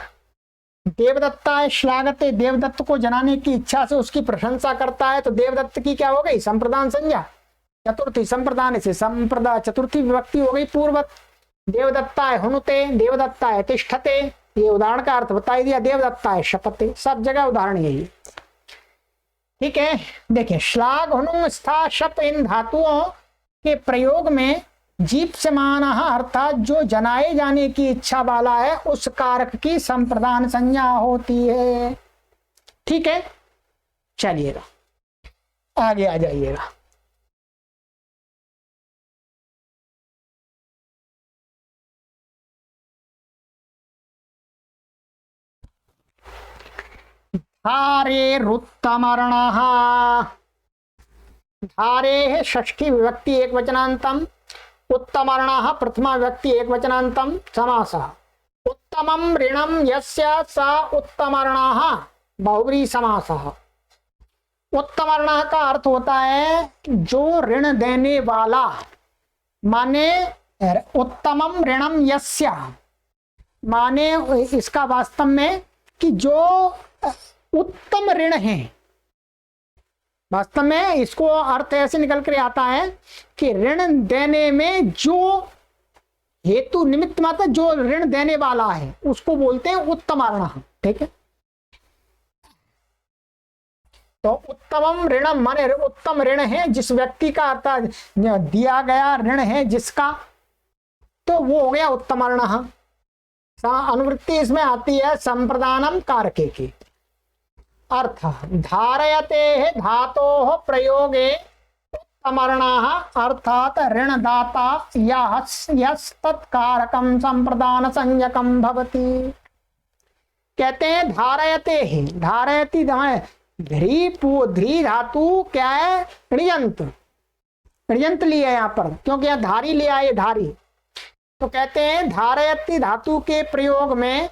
देवदत्ता श्लाघते, देवदत्त को जनाने की इच्छा से उसकी प्रशंसा करता है, तो देवदत्त की क्या हो गई? संप्रदान संज्ञा। चतुर्थी संप्रदान से संप्रदा चतुर्थी विभक्ति हो गई पूर्वत। देवदत्ताय हुनुते, देवदत्ताय तिष्ठते, ये उदाहरण का अर्थ बता दिया। देवदत्ताय शपते, सब जगह उदाहरण यही, ठीक है। देखिए, श्लाघ हुनुं स्था शप, इन धातुओं के प्रयोग में जीप समान अर्थात जो जनाए जाने की इच्छा वाला है उस कारक की संप्रदान संज्ञा होती है, ठीक है। चलिएगा आगे आ जाइएगा। धारे रुत्तमर्णः, धारे षष्ठी विभक्ति एक वचनांतम, उत्तमर्णः प्रथमा विभक्ति एक वचनांतम समासः। उत्तमं ऋणं यस्य स उत्तमर्णः बहुव्रीहि समासः। उत्तमर्णः का अर्थ होता है जो ऋण देने वाला, माने उत्तमम ऋणम यस्य, माने इसका वास्तव में कि जो उत्तम ऋण है, वास्तव में इसको अर्थ ऐसे निकल कर आता है कि ऋण देने में जो हेतु निमित्त मात्र जो ऋण देने वाला है उसको बोलते हैं उत्तमार्णः। ठीक है, तो उत्तमम ऋणम माने उत्तम ऋण है जिस व्यक्ति का अर्थात दिया गया ऋण है जिसका, तो वो हो गया उत्तमार्णः। अनुवृत्ति इसमें आती है संप्रदानम कारके की। अर्थ धारयते धातोः प्रयोगे उत्तमार्णः अर्थात ऋणदाता यस्तत्कारकं संप्रदान संज्ञकं भवति। कहते हैं धारयते ही, धारयति ध्री धातु क्या है, ऋयंत, ऋयंत लिया यहाँ पर क्योंकि यहाँ धारी लिया है, धारी। तो कहते हैं धारयति धातु के प्रयोग में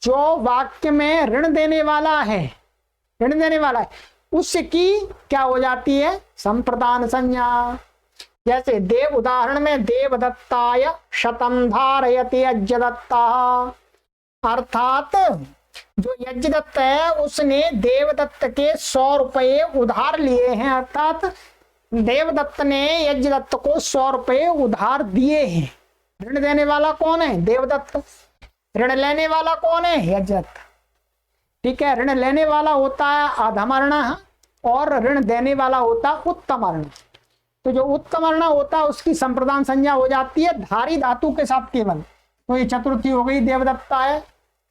जो वाक्य में ऋण देने वाला है, ऋण देने वाला है उसकी क्या हो जाती है, संप्रदान संज्ञा। जैसे देव उदाहरण में देवदत्ताय शतम धारयति यज्ञदत्ता, अर्थात जो यज्ञदत्त है उसने देवदत्त के 100 रुपये उधार लिए हैं, अर्थात देवदत्त ने यज्ञदत्त को 100 रुपये उधार दिए हैं। ऋण देने वाला कौन है, देवदत्त। ऋण लेने वाला कौन है, यज्ञदत्त। ठीक है, ऋण लेने वाला होता है अधमार्णः और ऋण देने वाला होता है उत्तमार्णः। तो जो उत्तमार्णः होता है उसकी संप्रदान संज्ञा हो जाती है धारी धातु के साथ केवल। तो ये चतुर्थी हो गई, देवदत्ता है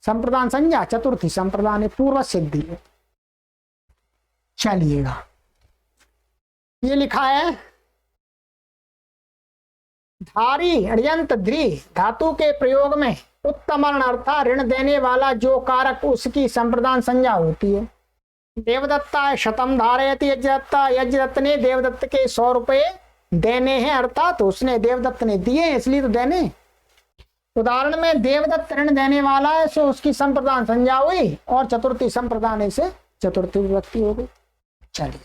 संप्रदान संज्ञा, चतुर्थी संप्रदान है, पूर्व सिद्धि है। चलिएगा, ये लिखा है धारी ऋयंत ध्री धातु के प्रयोग में उत्तमर्ण अर्थात ऋण देने वाला जो कारक उसकी संप्रदान संज्ञा होती है। देवदत्ता शतम धारयति यज्ञदत्ता, यज्ञदत्त ने देवदत्त के 100 रुपये देने हैं, अर्थात उसने देवदत्त ने दिए इसलिए तो देने। उदाहरण में देवदत्त ऋण देने वाला है सो उसकी संप्रदान संज्ञा हुई और चतुर्थी संप्रदान से चतुर्थी विभक्ति हो गई। चलिए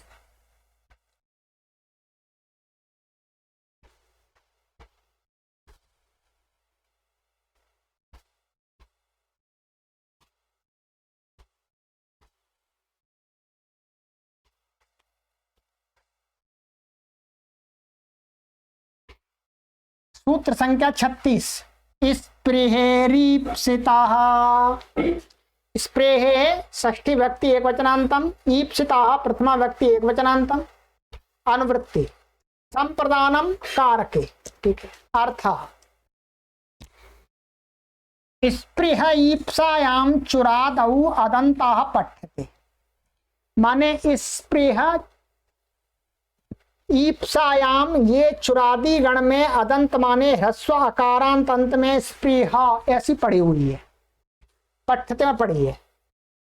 सूत्र संख्या 36 स्पृहेरीप्सिताः। स्पृहे षष्ठी व्यक्ति एक वचनांतम, ईप्सिताः प्रथमा व्यक्ति एक वचनांतम, अनुवृत्ति संप्रदानम कारके। ठीक है, अर्थ स्पृह ईप्सायाम चुरादौ अदंताः पठ्यते, माने स्पृह ईप्सायाम ये चुरादी गण में अदंत माने ह्रस्व अकारांत अंत में स्पृहा ऐसी पड़ी हुई है, पठ्यते में पड़ी है।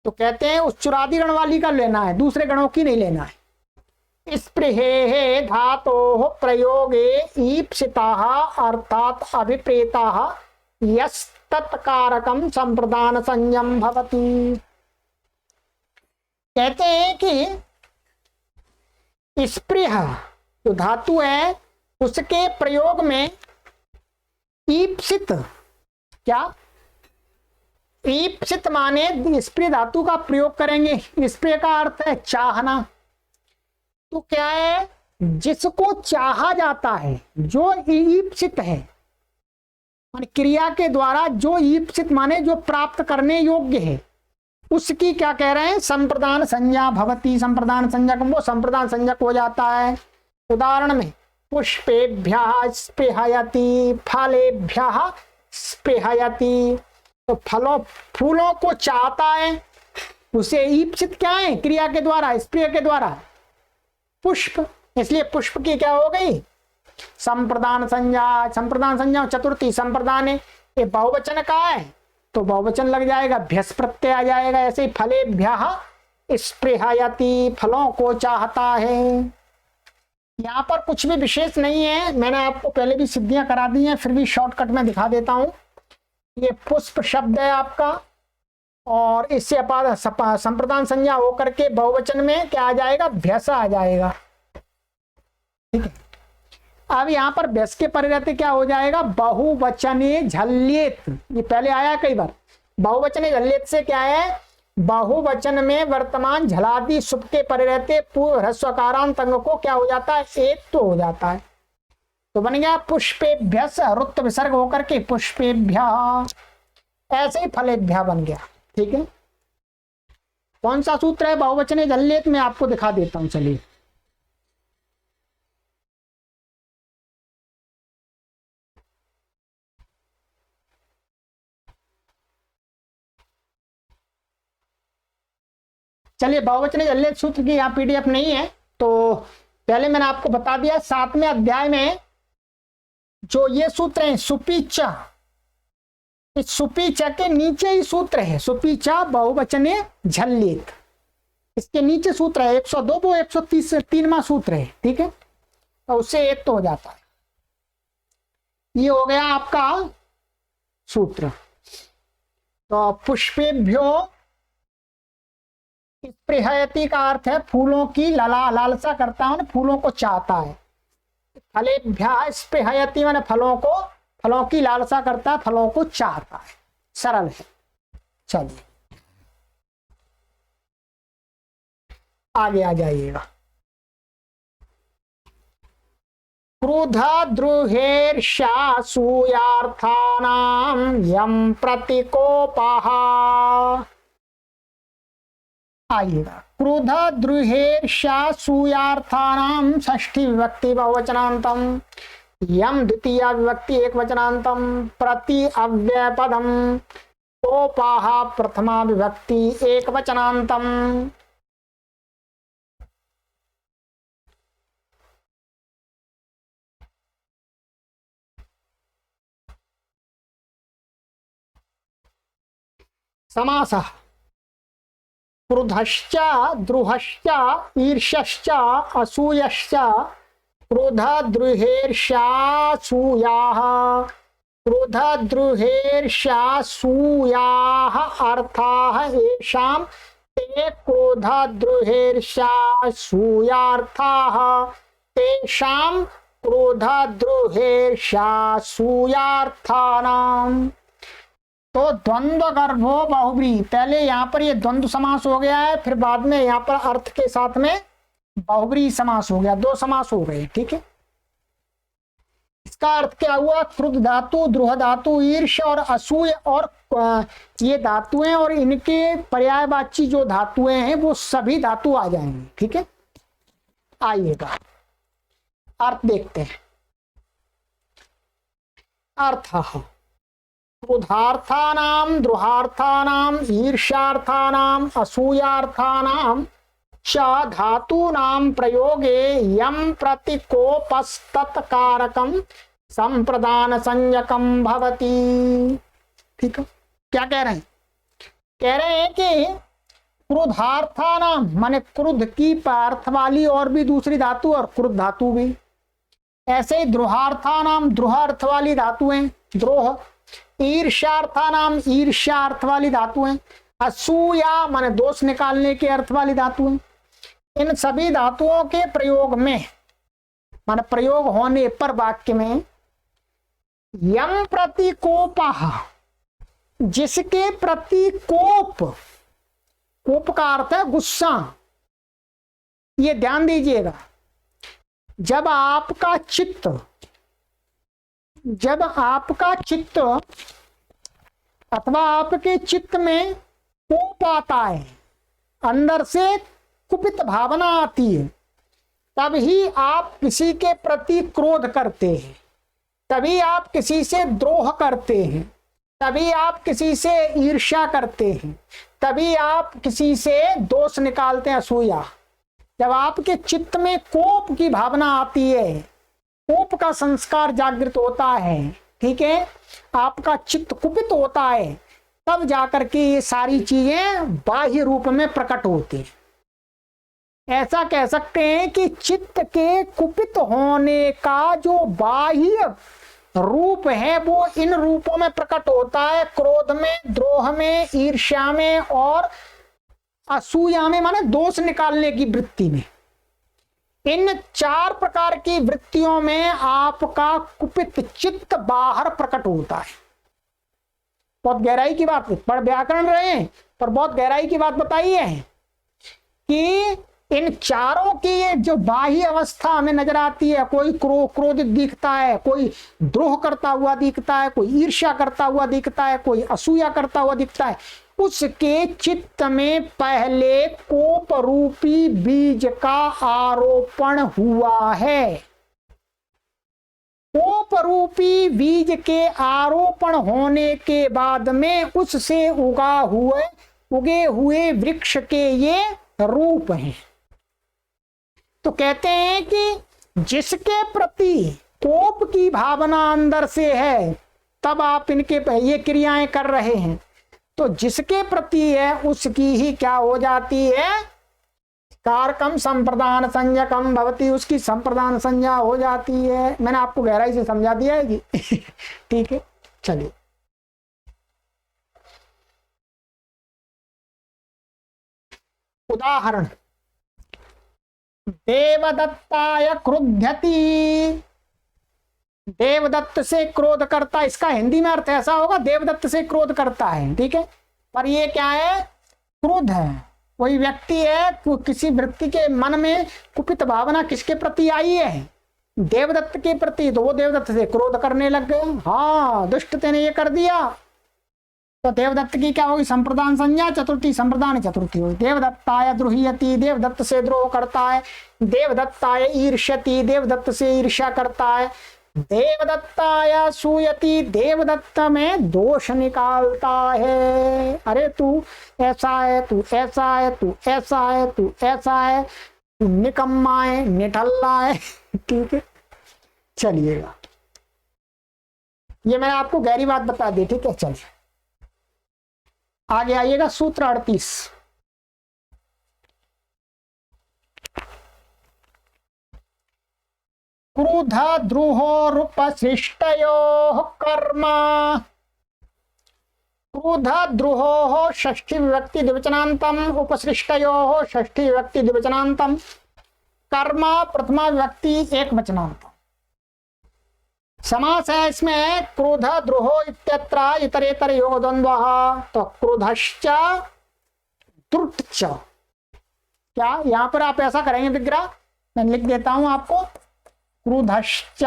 तो कहते हैं उस चुरादी गण वाली का लेना है, दूसरे गणों की नहीं लेना है। स्पृहे धातोः प्रयोगे ईप्सिताः अर्थात अभिप्रेताः यस्तत्कारकं संप्रदान संज्ञं भवति। कहते हैं कि स्पृह जो धातु है उसके प्रयोग में ईप्सित, क्या ईप्सित माने स्पृह धातु का प्रयोग करेंगे। स्पृह का अर्थ है चाहना, तो क्या है जिसको चाहा जाता है, जो ईप्सित है माने क्रिया के द्वारा जो ईप्सित माने जो प्राप्त करने योग्य है उसकी क्या कह रहे हैं, संप्रदान संज्ञा भवती। संप्रदान संज्ञक वो संप्रदान संज्ञक हो जाता है। उदाहरण में पुष्पेभ्यः स्पृहयति, फलेभ्यः स्पृहयति, तो फलों फूलों को चाहता है, उसे ईप्सित क्या है, क्रिया के द्वारा, स्पृह के द्वारा पुष्प, इसलिए पुष्प की क्या हो गई, संप्रदान संज्ञा। संप्रदान संज्ञा चतुर्थी संप्रदान है, ये बहुवचन का है तो बहुवचन लग जाएगा, भ्यस प्रत्यय आ जाएगा। ऐसे ही फलेभ्यः स्पृहयति, फलों को चाहता है। यहाँ पर कुछ भी विशेष नहीं है, मैंने आपको पहले भी सिद्धियां करा दी हैं, फिर भी शॉर्टकट में दिखा देता हूं। ये पुष्प शब्द है आपका और इससे संप्रदान संज्ञा होकर के बहुवचन में क्या आ जाएगा, भ्यस आ जाएगा। ठीक है, अब यहाँ पर व्यस के परिवर्ते क्या हो जाएगा, बहुवचने झल्येत। ये पहले आया कई बार, बहुवचने झल्येत से क्या है, बहुवचन में वर्तमान झलादि सुप के परे रहते पूर्व ह्रस्वकारांत अंग को क्या हो जाता है, एक तो हो जाता है। तो बन गया पुष्पेभ्य रुत्व विसर्ग होकर के पुष्पेभ्य, ऐसे ही फलेभ्य बन गया। ठीक है, कौन सा सूत्र है बहुवचने झल्लेत में आपको दिखा देता हूं। चलिए चलिए बहुवचने झल्लेत सूत्र की यहाँ पीडीएफ नहीं है, तो पहले मैंने आपको बता दिया 7वें अध्याय में जो ये सूत्र है सुपीचा, इस सुपीचा के नीचे ही सूत्र है सुपीचा बहुवचने झल्लेत, इसके नीचे सूत्र है 102, वो 133वां सूत्र है। ठीक है, तो उससे एक तो हो जाता है। ये हो गया आपका सूत्र। तो पुष्पेभ्यो स्पृहयति का अर्थ है फूलों की लालसा करता है, फूलों को चाहता है। फलेभ्यः स्पृहयति माने फलों की लालसा करता है, फलों को चाहता है। सरल है। चलिए आगे आ जाइएगा। क्रोधा द्रुहेर्षा सूयार्थानां यम प्रतिकोपः, आइएगा। क्रोध द्रुहेर्षा सूयार्थानां षष्ठी विभक्ति बहुवचनांतम, यम द्वितीय विभक्ति एक वचनांतम, प्रति अव्यय पदम, कोपाः प्रथमा विभक्ति एक वचनांतम। समासः क्रुधश्च द्रुहश्च ईर्ष्यश्च असूयश्च क्रोध द्रुहेर्षासूयाः, क्रोध द्रुहेर्षासूयाः अर्थाः येषां ते क्रोध द्रुहेर्षासूयार्थाः, तेषां क्रोध द्रुहेर्षासूयार्थानाम्। तो द्वंद्व गर्भो बहुब्री, पहले यहाँ पर ये द्वंद्व समास हो गया है, फिर बाद में यहाँ पर अर्थ के साथ में बहुब्री समास हो गया, दो समास हो गए। ठीक है, इसका अर्थ क्या हुआ, क्रुद्ध धातु, द्रुह धातु, ईर्ष्य और असूय और ये धातुएं और इनके पर्यायवाची जो धातुएं हैं वो सभी धातु आ जाएंगे। ठीक है, आइएगा अर्थ देखते हैं। अर्थ क्रोधार्थानां द्रुहार्थानां ईर्ष्यार्थानां असूयार्थानां च धातूनां प्रयोगे यम प्रतिकोपस्तत्कारकं संप्रदान संज्ञकं भवति। ठीक है, क्या कह रहे हैं, कह रहे हैं कि क्रोधार्थानां माने क्रुद्ध की पार्थ वाली और भी दूसरी धातु और क्रुद्ध धातु भी, ऐसे ही द्रोहार्थानां द्रोह अर्थ वाली धातुएं द्रोह, ईर्ष्यार्थानां ईर्ष्या अर्थ वाली धातुएं, असूया माने दोष निकालने के अर्थ वाली धातुएं, इन सभी धातुओं के प्रयोग में माने प्रयोग होने पर वाक्य में यम प्रतिकोपः, जिसके प्रति कोप, कोप का अर्थ है गुस्सा। ये ध्यान दीजिएगा, जब आपका चित्त अथवा आपके चित्त में कोप आता है, अंदर से कुपित भावना आती है, तब ही आप किसी के प्रति क्रोध करते हैं, तभी आप किसी से द्रोह करते हैं, तभी आप किसी से ईर्ष्या करते हैं, तभी आप किसी से दोष निकालते हैं, असूया। जब आपके चित्त में कोप की भावना आती है, कोप का संस्कार जागृत होता है, ठीक है, आपका चित्त कुपित होता है, तब जाकर के ये सारी चीजें बाह्य रूप में प्रकट होती हैं। ऐसा कह सकते हैं कि चित्त के कुपित होने का जो बाह्य रूप है वो इन रूपों में प्रकट होता है, क्रोध में, द्रोह में, ईर्ष्या में और असूया में, माने दोष निकालने की वृत्ति में। इन चार प्रकार की वृत्तियों में आपका कुपित चित्त बाहर प्रकट होता है। बहुत गहराई की बात है, पढ़ व्याकरण रहे हैं पर बहुत गहराई की बात बताई है कि इन चारों की जो बाह्य अवस्था हमें नजर आती है, कोई क्रोधित दिखता है, कोई द्रोह करता हुआ दिखता है, कोई ईर्ष्या करता हुआ दिखता है, कोई असूया करता हुआ दिखता है, उसके चित्त में पहले कोप रूपी बीज का आरोपण हुआ है। कोप रूपी बीज के आरोपण होने के बाद में उससे उगे हुए वृक्ष के ये रूप हैं। तो कहते हैं कि जिसके प्रति कोप की भावना अंदर से है, तब आप इनके ये क्रियाएं कर रहे हैं, तो जिसके प्रति है उसकी ही क्या हो जाती है, कारकम संप्रदान संज्ञकम भवती, उसकी संप्रदान संज्ञा हो जाती है। मैंने आपको गहराई से समझा दिया है जी। ठीक है, चलिए उदाहरण, देवदत्ताय क्रुध्यति, देवदत्त से क्रोध करता, इसका हिंदी में अर्थ ऐसा होगा देवदत्त से क्रोध करता है, ठीक है, पर ये क्या है, क्रोध है। कोई व्यक्ति है, किसी व्यक्ति के मन में कुपित भावना किसके प्रति आई है, देवदत्त के प्रति, तो वो देवदत्त से क्रोध करने लग गए। हाँ, दुष्ट तेने ये कर दिया, तो देवदत्त की क्या होगी, संप्रदान संज्ञा चतुर्थी, संप्रदान चतुर्थी होगी। देवदत्ताय द्रोह्यति, देवदत्त से द्रोह करता है। देवदत्ताय ईर्ष्यति, देवदत्त से ईर्ष्या करता है। देवदत्ताय सूयति, देवदत्त में दोष निकालता है। अरे तू ऐसा है, तू ऐसा है, तू ऐसा है, तू ऐसा है, तू निकम्मा है, निठल्ला है। ठीक है, चलिएगा, ये मैंने आपको गहरी बात बता दी। ठीक है, चलिए आगे आइएगा, सूत्र 38। क्रोध द्रोहोरुपसृष्टयोः कर्म, क्रोध द्रोहोः षष्ठी विभक्ति द्विवचनान्तम, उपसृष्टयोः षष्ठी विभक्ति द्विवचनान्तम, कर्म प्रथमा विभक्ति एक वचनान्तम। समास है इसमें क्रोध द्रोह इत्यत्र इतरेतर योग द्वंद्वः, तो क्रोधश्च द्रुतश्च, क्या यहां पर आप ऐसा करेंगे विग्रह, मैं लिख देता हूं आपको, क्रोधश्च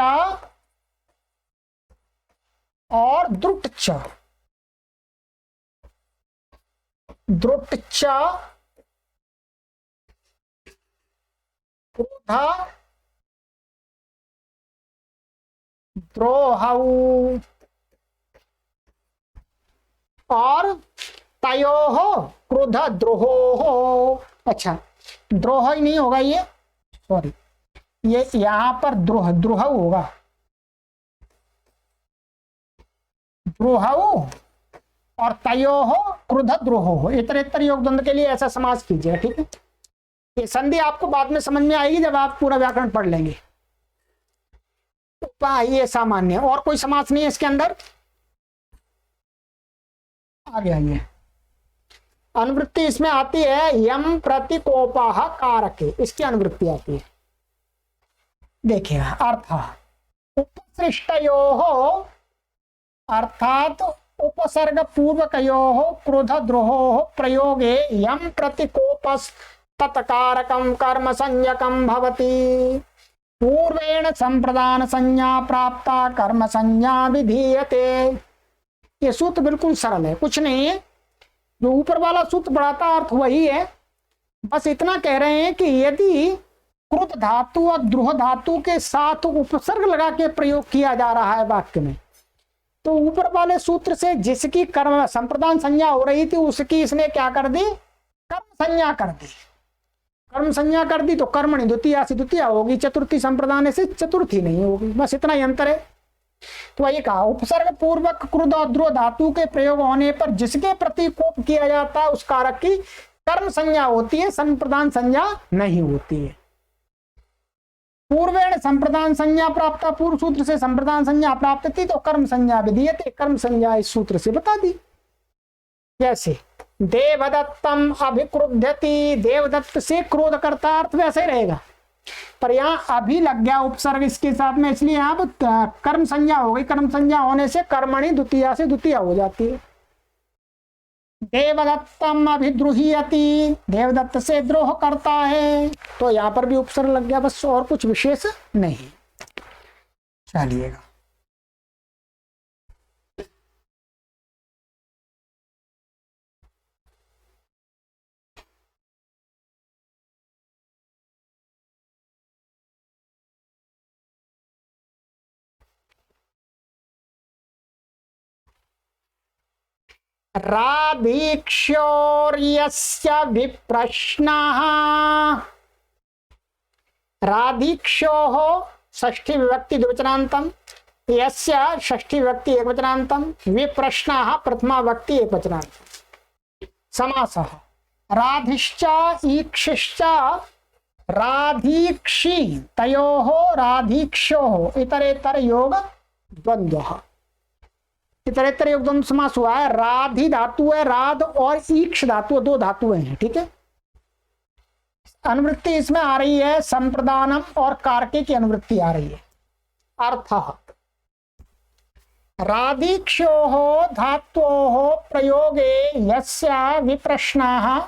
और द्रुतश्च, द्रुतश्च क्रोध द्रोहौ और तयोः क्रोध द्रोहो। अच्छा, द्रोह ही नहीं होगा ये, सॉरी, ये यहां पर द्रोह द्रोह होगा, द्रोहौ और तयोः क्रोध द्रोहो, इतरेतर योग द्वंद्व के लिए ऐसा समास कीजिएगा। ठीक है, ये संधि आपको बाद में समझ में आएगी जब आप पूरा व्याकरण पढ़ लेंगे। ये सामान्य, और कोई समास नहीं है इसके अंदर। आगे आइए, अनुवृत्ति इसमें आती है यम प्रतिकोपः कारके, इसकी अनुवृत्ति आती है। देखिए अर्थ, उपसृष्टयोः अर्थात उपसर्ग पूर्वकयोः क्रोध द्रोहोः प्रयोगे यम प्रतिकोपस् तत्कारकं कर्म संज्ञकं भवति, पूर्वेण संप्रदान संज्ञा प्राप्ता कर्म संज्ञा विधीयते। ये सूत्र बिल्कुल सरल है, कुछ नहीं है, जो ऊपर वाला सूत्र बढ़ाता अर्थ वही है। बस इतना कह रहे हैं कि यदि क्रुत धातु और द्रोह धातु के साथ उपसर्ग लगा के प्रयोग किया जा रहा है वाक्य में, तो ऊपर वाले सूत्र से जिसकी कर्म संप्रदान संज्ञा हो रही थी उसकी इसने क्या कर दी, कर्म संज्ञा कर दी। कर्म संज्ञा कर दी तो कर्मणि द्वितीया से द्वितीया होगी, चतुर्थी संप्रदान से चतुर्थी नहीं होगी, बस इतना ही अंतर है। तो ये कहा उपसर्ग पूर्वक क्रुद्ध और द्रोह धातु के प्रयोग होने पर जिसके प्रति कोप किया जाता है उस कारक की कर्म संज्ञा होती है, संप्रदान संज्ञा नहीं होती है। पूर्वेण संप्रदान संज्ञा प्राप्त, पूर्व सूत्र से संप्रदान संज्ञा प्राप्त थी तो कर्म संज्ञा विधीयते, कर्म संज्ञा इस सूत्र से बता दी। जैसे देवदत्तम अभिक्रुध्यति, देवदत्त से क्रोध करता, अर्थ वैसे ही रहेगा, पर यहाँ अभी लग गया उपसर्ग इसके साथ में, इसलिए यहाँ कर्म संज्ञा हो गई। कर्म संज्ञा होने से कर्मणि द्वितीया से द्वितीया हो जाती है। देवदत्तम अभिद्रुहीयति, देवदत्त से द्रोह करता है। तो यहां पर भी उपसर्ग लग गया, बस और कुछ विशेष नहीं। चलिएगा, राधीक्ष्योर्यस्य विप्रश्नः, राधीक्ष्योः षष्ठी विभक्ति द्विवचनान्तम, यस्य षष्ठी विभक्ति एकवचनान्तम, विप्रश्नः प्रथमा विभक्ति एकवचनान्तम। समासः राधिश्च ईक्षिश्च राधीक्षी तयोः राधीक्ष्योः इतरेतर योग द्वंद्वः। इतरेतर योग द्वंद्व समास हुआ है। राधि धातु है, राध और ईक्ष धातु, दो धातुएं हैं, ठीक है। अनुवृत्ति इसमें आ रही है संप्रदानम और कारके की अनुवृत्ति आ रही है। अर्थः राधीक्ष्योः धात्वोः प्रयोगे यस्य विप्रश्नाः,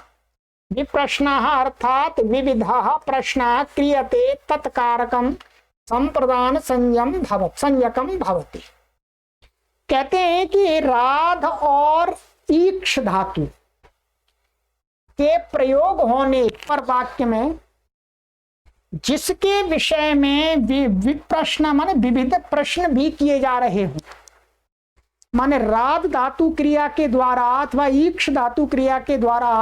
विप्रश्नाः अर्थात विविधः प्रश्नः क्रियते तत्कारकं संप्रदान संज्ञकं भवति। कहते हैं कि राध और ईक्ष धातु के प्रयोग होने पर वाक्य में जिसके विषय में विप्रश्न माने विविध प्रश्न भी किए जा रहे हों, माने राध धातु क्रिया के द्वारा अथवा ईक्ष धातु क्रिया के द्वारा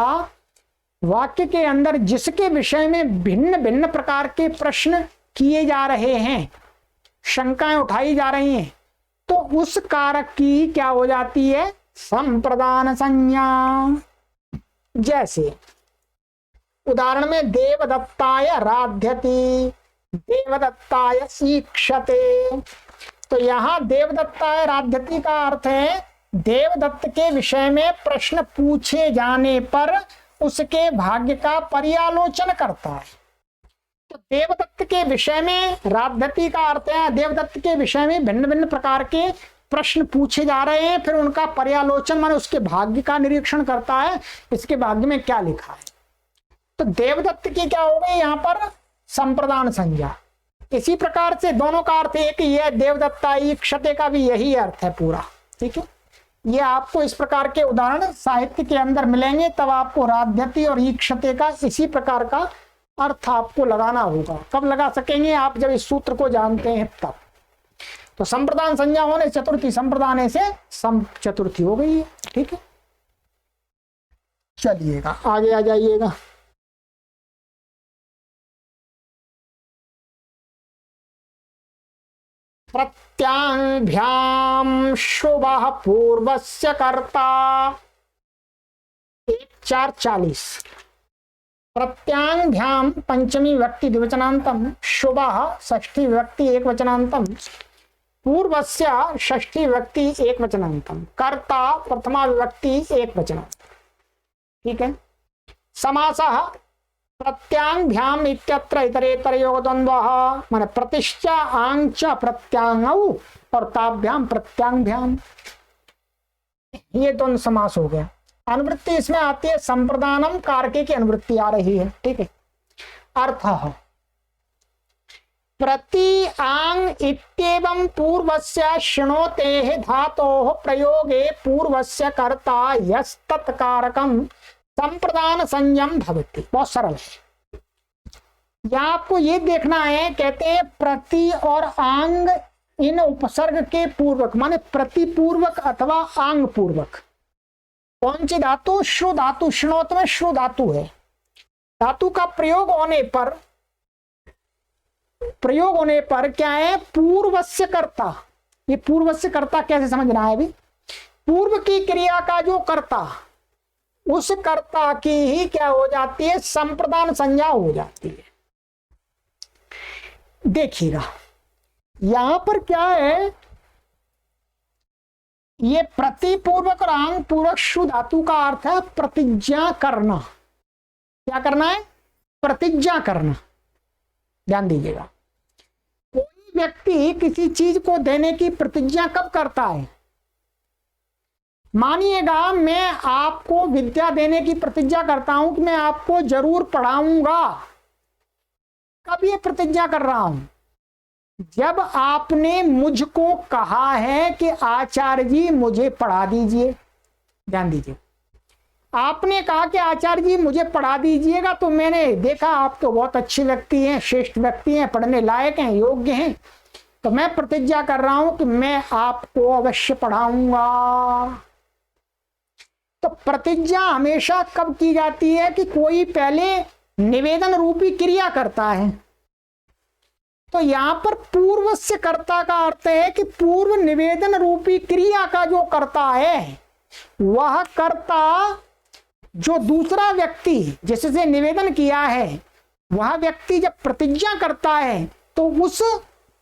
वाक्य के अंदर जिसके विषय में भिन्न भिन्न प्रकार के प्रश्न किए जा रहे हैं, शंकाएं उठाई जा रही हैं, तो उस कारक की क्या हो जाती है? संप्रदान संज्ञा। जैसे उदाहरण में देवदत्ताय राध्यति, देवदत्ताय ईक्षते। तो यहां देवदत्ताय राध्यति का अर्थ है देवदत्त के विषय में प्रश्न पूछे जाने पर उसके भाग्य का पर्यालोचन करता है। तो देवदत्त के विषय में राध्यति का अर्थ है देवदत्त के विषय में भिन्न भिन्न प्रकार के प्रश्न पूछे जा रहे हैं, फिर उनका पर्यालोचन माने उसके भाग्य का निरीक्षण करता है, इसके भाग्य में क्या लिखा है। तो देवदत्त की क्या हो गई यहाँ पर? संप्रदान संज्ञा। इसी प्रकार से दोनों का अर्थ एक ही है, देवदत्ता ईक्षते का भी यही अर्थ है पूरा, ठीक है। ये आपको इस प्रकार के उदाहरण साहित्य के अंदर मिलेंगे, तब आपको राध्यति और ईक्षते का इसी प्रकार का अर्थ आपको लगाना होगा। कब लगा सकेंगे? आप जब इस सूत्र को जानते हैं तब। तो संप्रदान संज्ञा होने चतुर्थी, संप्रदान से सम चतुर्थी हो गई है, ठीक है। चलिएगा आगे आ जाइएगा। प्रत्यांभ्याम शुभः पूर्वस्य कर्ता 1-4-40। प्रत्यांभ्याम पंचमी विभक्ति द्विवचनान्तम, शुभः षष्ठी विभक्ति एकवचनान्तम, पूर्वस्य षष्ठी विभक्ति एकवचनान्तम, कर्ता प्रथमा विभक्ति एकवचनान्तम, ठीक है। समासः प्रत्यांभ्याम इत्यत्र इतरेतर योग द्वंद्वः, माने प्रतिश्च आंग च प्रत्यांगौ और ताभ्याम प्रत्यांभ्याम, ये द्वंद्व समास हो गया। अनुवृत्ति इसमें आती है संप्रदानम, कारके की अनुवृत्ति आ रही है, ठीक है। अर्थः प्रति आंग इत्येवं पूर्वस्य शृणोतेः धातोः प्रयोगे पूर्वस्य कर्ता यस्तत्कारकं संप्रदान संयम भवति। बहुत सरल है। यहाँ आपको ये देखना है, कहते हैं प्रति और आंग इन उपसर्ग के पूर्वक, माने प्रतिपूर्वक अथवा आंग पूर्वक कौन सी धातु? श्रु धातु। श्रृणोत में श्रु धातु है। धातु का प्रयोग होने पर क्या है? पूर्वस्य कर्ता। ये पूर्वस्य कर्ता कैसे समझना है? अभी पूर्व की क्रिया का जो कर्ता, उस कर्ता की ही क्या हो जाती है? संप्रदान संज्ञा हो जाती है। देखिएगा यहां पर क्या है, ये प्रतिपूर्वक और आंग पूर्वक शु धातु का अर्थ है प्रतिज्ञा करना। क्या करना है? प्रतिज्ञा करना। ध्यान दीजिएगा, कोई व्यक्ति किसी चीज को देने की प्रतिज्ञा कब करता है? मानिएगा मैं आपको विद्या देने की प्रतिज्ञा करता हूं कि मैं आपको जरूर पढ़ाऊंगा। कब ये प्रतिज्ञा कर रहा हूं? जब आपने मुझको कहा है कि आचार्य जी मुझे पढ़ा दीजिए। ध्यान दीजिए, आपने कहा कि आचार्य जी मुझे पढ़ा दीजिएगा, तो मैंने देखा आप तो बहुत अच्छे व्यक्ति हैं, श्रेष्ठ व्यक्ति हैं, पढ़ने लायक हैं, योग्य हैं, तो मैं प्रतिज्ञा कर रहा हूं कि मैं आपको अवश्य पढ़ाऊंगा। तो प्रतिज्ञा हमेशा कब की जाती है? कि कोई पहले निवेदन रूपी क्रिया करता है। तो यहां पर पूर्वस्य कर्ता का अर्थ है कि पूर्व निवेदन रूपी क्रिया का जो कर्ता है, वह कर्ता जो दूसरा व्यक्ति जिससे निवेदन किया है, वह व्यक्ति जब प्रतिज्ञा करता है तो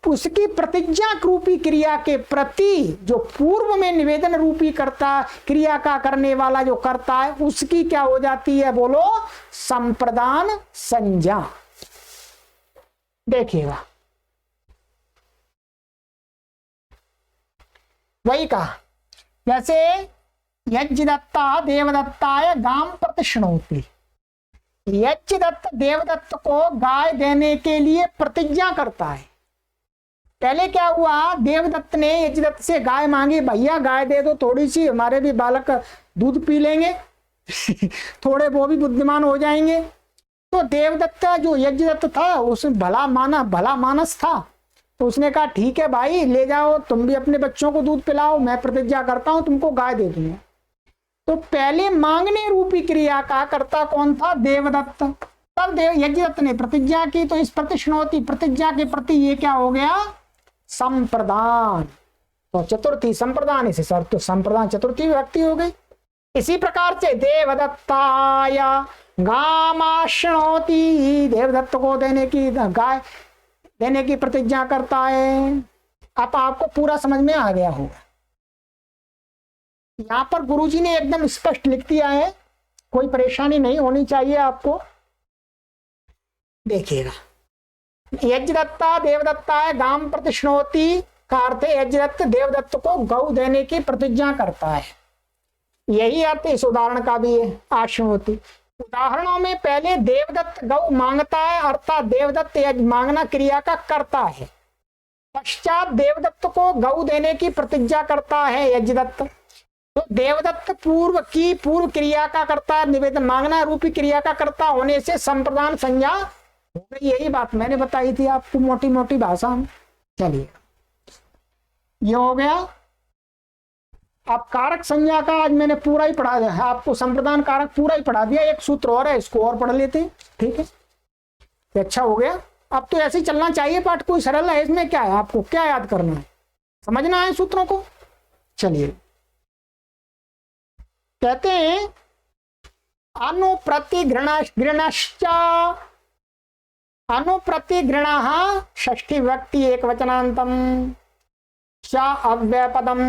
उसकी प्रतिज्ञा रूपी क्रिया के प्रति जो पूर्व में निवेदन रूपी कर्ता क्रिया का करने वाला जो करता है, उसकी क्या हो जाती है? बोलो, संप्रदान संज्ञा। देखिएगा, वही कहा जैसे यज्ञदत्ता देवदत्ताय गाम प्रतिष्णोति। यज्ञदत्त देवदत्त को गाय देने के लिए प्रतिज्ञा करता है। पहले क्या हुआ? देवदत्त ने यज्ञदत्त से गाय मांगी, भैया गाय दे दो थोड़ी सी, हमारे भी बालक दूध पी लेंगे थोड़े वो भी बुद्धिमान हो जाएंगे। तो देवदत्त जो यज्ञदत्त था, उसमें भला मानस था, तो उसने कहा ठीक है भाई ले जाओ, तुम भी अपने बच्चों को दूध पिलाओ, मैं प्रतिज्ञा करता हूं तुमको गाय दे दूंगा। तो पहले मांगने रूपी क्रिया का कर्ता कौन था? देवदत्त। तब यज्ञदत्त ने प्रतिज्ञा की, तो इस प्रतिष्णोति प्रतिज्ञा के प्रति ये क्या हो गया? संप्रदान। तो चतुर्थी संप्रदान, इसे सर तो संप्रदान चतुर्थी व्यक्ति हो गई। इसी प्रकार से देवदत्ताय गामाश्नोति, देवदत्त को देने की गाय देने की प्रतिज्ञा करता है। अब आपको पूरा समझ में आ गया होगा। यहां पर गुरुजी ने एकदम स्पष्ट लिख दिया है, कोई परेशानी नहीं होनी चाहिए आपको। देखिएगा, यज्ञदत्ता देवदत्ता है गाम प्रतिष्णोति का अर्थ है यज्ञदत्त देवदत्त को गौ देने की प्रतिज्ञा करता है। यही अर्थ इस उदाहरण का भी है, आश्नोति। उदाहरणों में पहले देवदत्त गौ मांगता है, अर्थात देवदत्त मांगना क्रिया का करता है। पश्चात देवदत्त को गौ देने की प्रतिज्ञा करता है यज्ञदत्त। तो देवदत्त पूर्व क्रिया का करता, निवेदन मांगना रूपी क्रिया का करता होने से संप्रदान संज्ञा हो गई। यही बात मैंने बताई थी आपको मोटी मोटी भाषा में। चलिए, ये हो गया। अब कारक संज्ञा का आज मैंने पूरा ही पढ़ा दिया, आपको संप्रदान कारक पूरा ही पढ़ा दिया। एक सूत्र और है, इसको और पढ़ लेते हैं, ठीक है? अच्छा हो गया। अब तो ऐसे ही चलना चाहिए पाठ, कोई सरल है इसमें क्या है? आपको क्या याद करना है? समझना है सूत्रों को। चलिए, कहते हैं अनुप्रतिगृणः षष्ठी व्यक्ति एक वचनांतम च अव्ययपदम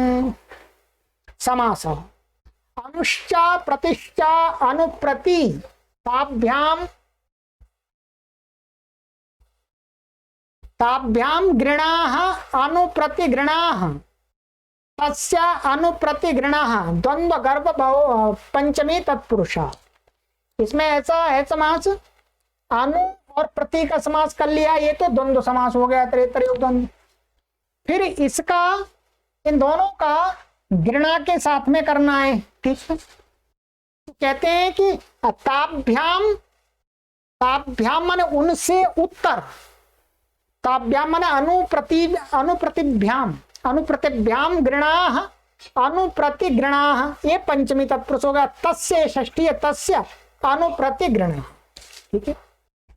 समास। अनुश्चा प्रतिश्चा अनुप्रति ताभ्याम गृणाः अनुप्रतिगृणाः तस्य अनुप्रतिगृणाः द्वंद्व गर्भ पंचमी तत्पुरुषा। इसमें ऐसा है समास, अनु और प्रति का समास कर लिया, ये तो द्वंद्व समास हो गया, त्रेतरयोग द्वंद्व। फिर इसका इन दोनों का गृणा के साथ में करना है, ठीक है? तो कहते हैं कि ताभ्याम माने उनसे उत्तर, ताभ्याम माने अनुप्रतिभ्याम गृणाः अनुप्रतिगृणाः, ये पंचमी तत्पुरुष हो गया। तस्य षष्ठी है, तस्य अनुप्रतिगृणाः, ठीक है?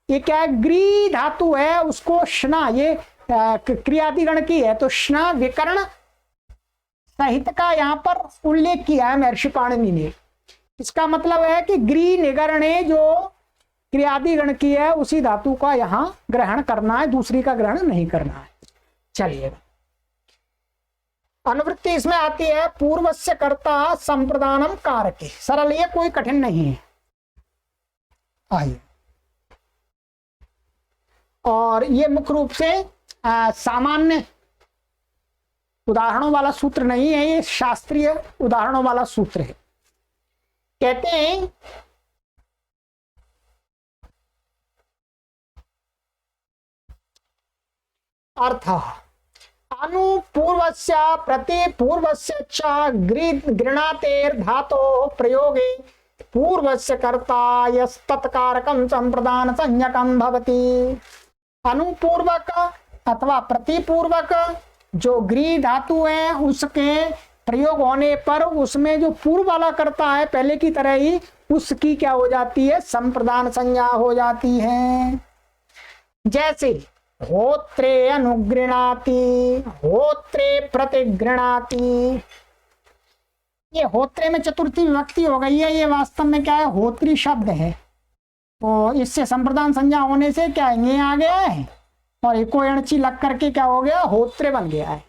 ये क्या है? ग्री धातु है, उसको श्ना, ये क्रियादिगण की है, तो श्ना विकर्ण सहित का यहाँ पर उल्लेख किया है महर्षि पाणिनि ने। इसका मतलब है कि ग्री निगरणे जो क्रियादिगण की है उसी धातु का यहाँ ग्रहण करना है, दूसरी का ग्रहण नहीं करना है। चलिए, अनुवृत्ति इसमें आती है पूर्वस्य कर्ता संप्रदानम कारके। सरल, ये कोई कठिन नहीं है। आइए, और ये मुख्य रूप से सामान्य उदाहरणों वाला सूत्र नहीं है, ये शास्त्रीय उदाहरणों वाला सूत्र है। कहते हैं अर्थ अनुपूर्वस्य प्रतिपूर्वस्य च गृणातेर धातोः प्रयोगे पूर्वस्य कर्ता यस्तत्कारकं संप्रदान संज्ञकं भवति। अनुपूर्वक अथवा प्रतिपूर्वक जो गृह धातु है उसके प्रयोग होने पर उसमें जो पूर्व वाला करता है पहले की तरह ही उसकी क्या हो जाती है, संप्रदान संज्ञा हो जाती है। जैसे होत्रे अनुगृणाति, होत्रे प्रतिगृणाति। ये होत्रे में चतुर्थी विभक्ति हो गई है, ये वास्तव में क्या है, होत्री शब्द है। तो इससे संप्रदान संज्ञा होने से क्या ये आ गया है और एको एणची लग करके क्या हो गया, होत्रे बन गया है।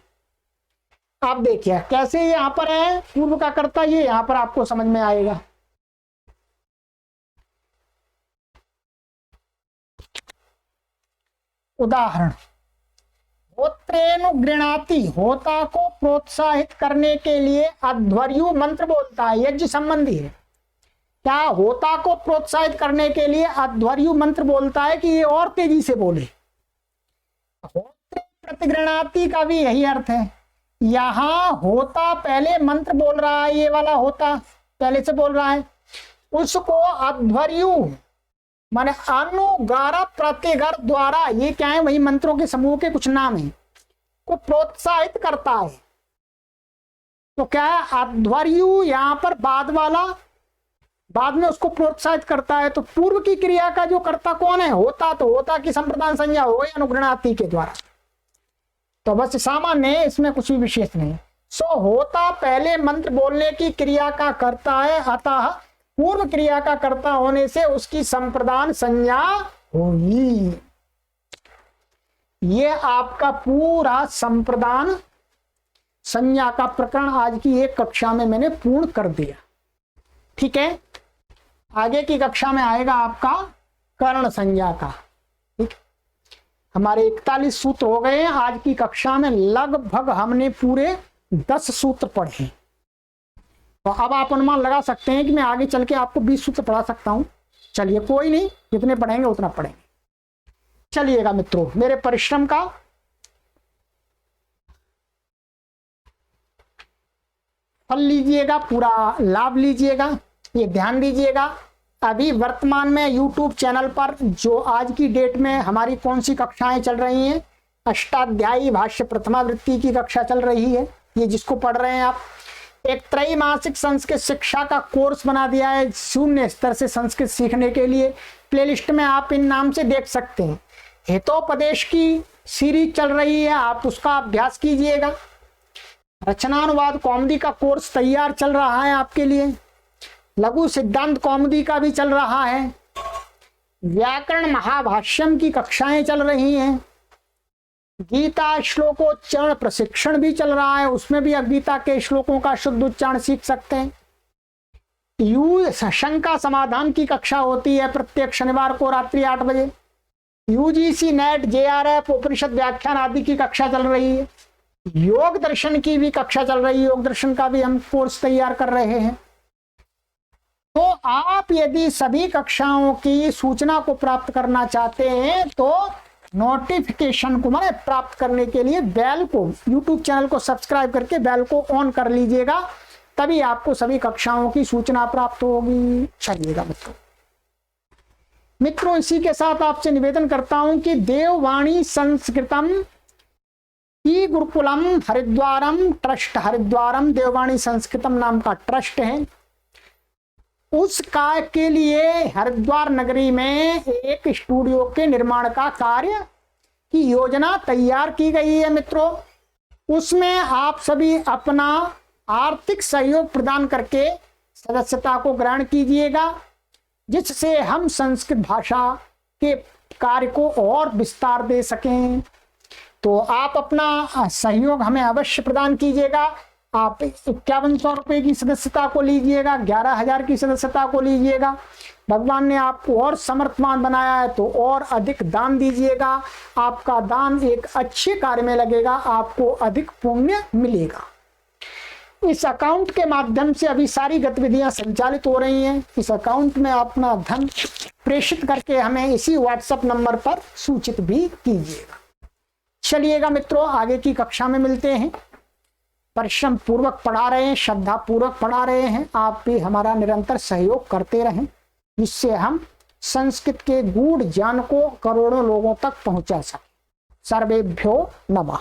आप देखिए कैसे यहाँ पर है पूर्व का कर्ता, ये यहाँ पर आपको समझ में आएगा। उदाहरण, होत्रेनु गृणाति, होता को प्रोत्साहित करने के लिए अध्वर्यु मंत्र बोलता है, यज्ञ संबंधी है। क्या होता को प्रोत्साहित करने के लिए अध्वर्यु मंत्र बोलता है कि ये और तेजी से बोले। होत्रे प्रतिगृणाति का भी यही अर्थ है। यहां होता पहले मंत्र बोल रहा है, ये वाला होता पहले से बोल रहा है, उसको अध्वर्यु माने अनुगार प्रत्यगर द्वारा, ये क्या है, वही मंत्रों के समूह के कुछ नाम है, को प्रोत्साहित करता है। तो क्या है, अध्वर्यु यहां पर बाद वाला, बाद में उसको प्रोत्साहित करता है। तो पूर्व की क्रिया का जो कर्ता कौन है, होता। तो होता की संप्रदान संज्ञा हो गई अनुगृणाति के द्वारा। तो बस सामान्य है, इसमें कुछ भी विशेष नहीं। सो होता पहले मंत्र बोलने की क्रिया का कर्ता है, अतः पूर्व क्रिया का कर्ता होने से उसकी संप्रदान संज्ञा होगी। ये आपका पूरा संप्रदान संज्ञा का प्रकरण आज की एक कक्षा में मैंने पूर्ण कर दिया। ठीक है, आगे की कक्षा में आएगा आपका कर्ण संज्ञा का। ठीक, हमारे 41 सूत्र हो गए हैं। आज की कक्षा में लगभग हमने पूरे 10 सूत्र पढ़े। तो अब आप अनुमान लगा सकते हैं कि मैं आगे चल के आपको 20 सूत्र पढ़ा सकता हूं। चलिए कोई नहीं, जितने पढ़ेंगे उतना पढ़ेंगे। चलिएगा मित्रों, मेरे परिश्रम का फल लीजिएगा, पूरा लाभ लीजिएगा। ये ध्यान दीजिएगा, अभी वर्तमान में YouTube चैनल पर जो आज की डेट में हमारी कौन सी कक्षाएं चल रही हैं, अष्टाध्यायी भाष्य प्रथमावृत्ति की कक्षा चल रही है। ये जिसको पढ़ रहे हैं आप, एक त्रैमासिक संस्कृत शिक्षा का कोर्स बना दिया है शून्य स्तर से संस्कृत सीखने के लिए। प्लेलिस्ट में आप इन नाम से देख सकते हैं। हितोपदेश की सीरीज चल रही है, आप उसका अभ्यास कीजिएगा। रचनानुवाद कौमुदी का कोर्स तैयार चल रहा है आपके लिए। लघु सिद्धांत कौमुदी का भी चल रहा है। व्याकरण महाभाष्यम की कक्षाएं चल रही हैं। गीता श्लोकोच्चारण प्रशिक्षण भी चल रहा है, उसमें भी आप गीता के श्लोकों का शुद्ध उच्चारण सीख सकते हैं। शंका समाधान की कक्षा होती है प्रत्येक शनिवार को रात्रि 8 बजे। यूजीसी नेट JRF उपनिषद व्याख्यान आदि की कक्षा चल रही है। योग दर्शन की भी कक्षा चल रही है, योग दर्शन का भी हम कोर्स तैयार कर रहे हैं। तो आप यदि सभी कक्षाओं की सूचना को प्राप्त करना चाहते हैं तो नोटिफिकेशन को माने प्राप्त करने के लिए बेल को, YouTube चैनल को सब्सक्राइब करके बेल को ऑन कर लीजिएगा, तभी आपको सभी कक्षाओं की सूचना प्राप्त होगी। चलिएगा मित्रों, इसी के साथ आपसे निवेदन करता हूं कि देववाणी संस्कृतम ई गुरुकुलम हरिद्वारम ट्रस्ट, हरिद्वारम देववाणी संस्कृतम नाम का ट्रस्ट है, उस कार्य के लिए हरिद्वार नगरी में एक स्टूडियो के निर्माण का कार्य की योजना तैयार की गई है। मित्रों, उसमें आप सभी अपना आर्थिक सहयोग प्रदान करके सदस्यता को ग्रहण कीजिएगा, जिससे हम संस्कृत भाषा के कार्य को और विस्तार दे सकें। तो आप अपना सहयोग हमें अवश्य प्रदान कीजिएगा। आप 5100 रुपये की सदस्यता को लीजिएगा, 11,000 की सदस्यता को लीजिएगा। भगवान ने आपको और समर्थवान बनाया है तो और अधिक दान दीजिएगा। आपका दान एक अच्छे कार्य में लगेगा, आपको अधिक पुण्य मिलेगा। इस अकाउंट के माध्यम से अभी सारी गतिविधियां संचालित हो रही हैं। इस अकाउंट में अपना धन प्रेषित करके हमें इसी व्हाट्सएप नंबर पर सूचित भी कीजिएगा। चलिएगा मित्रों, आगे की कक्षा में मिलते हैं। परिश्रम पूर्वक पढ़ा रहे हैं, श्रद्धा पूर्वक पढ़ा रहे हैं। आप भी हमारा निरंतर सहयोग करते रहें, जिससे हम संस्कृत के गूढ़ ज्ञान को करोड़ों लोगों तक पहुंचा सकें। सर्वेभ्यो नमः।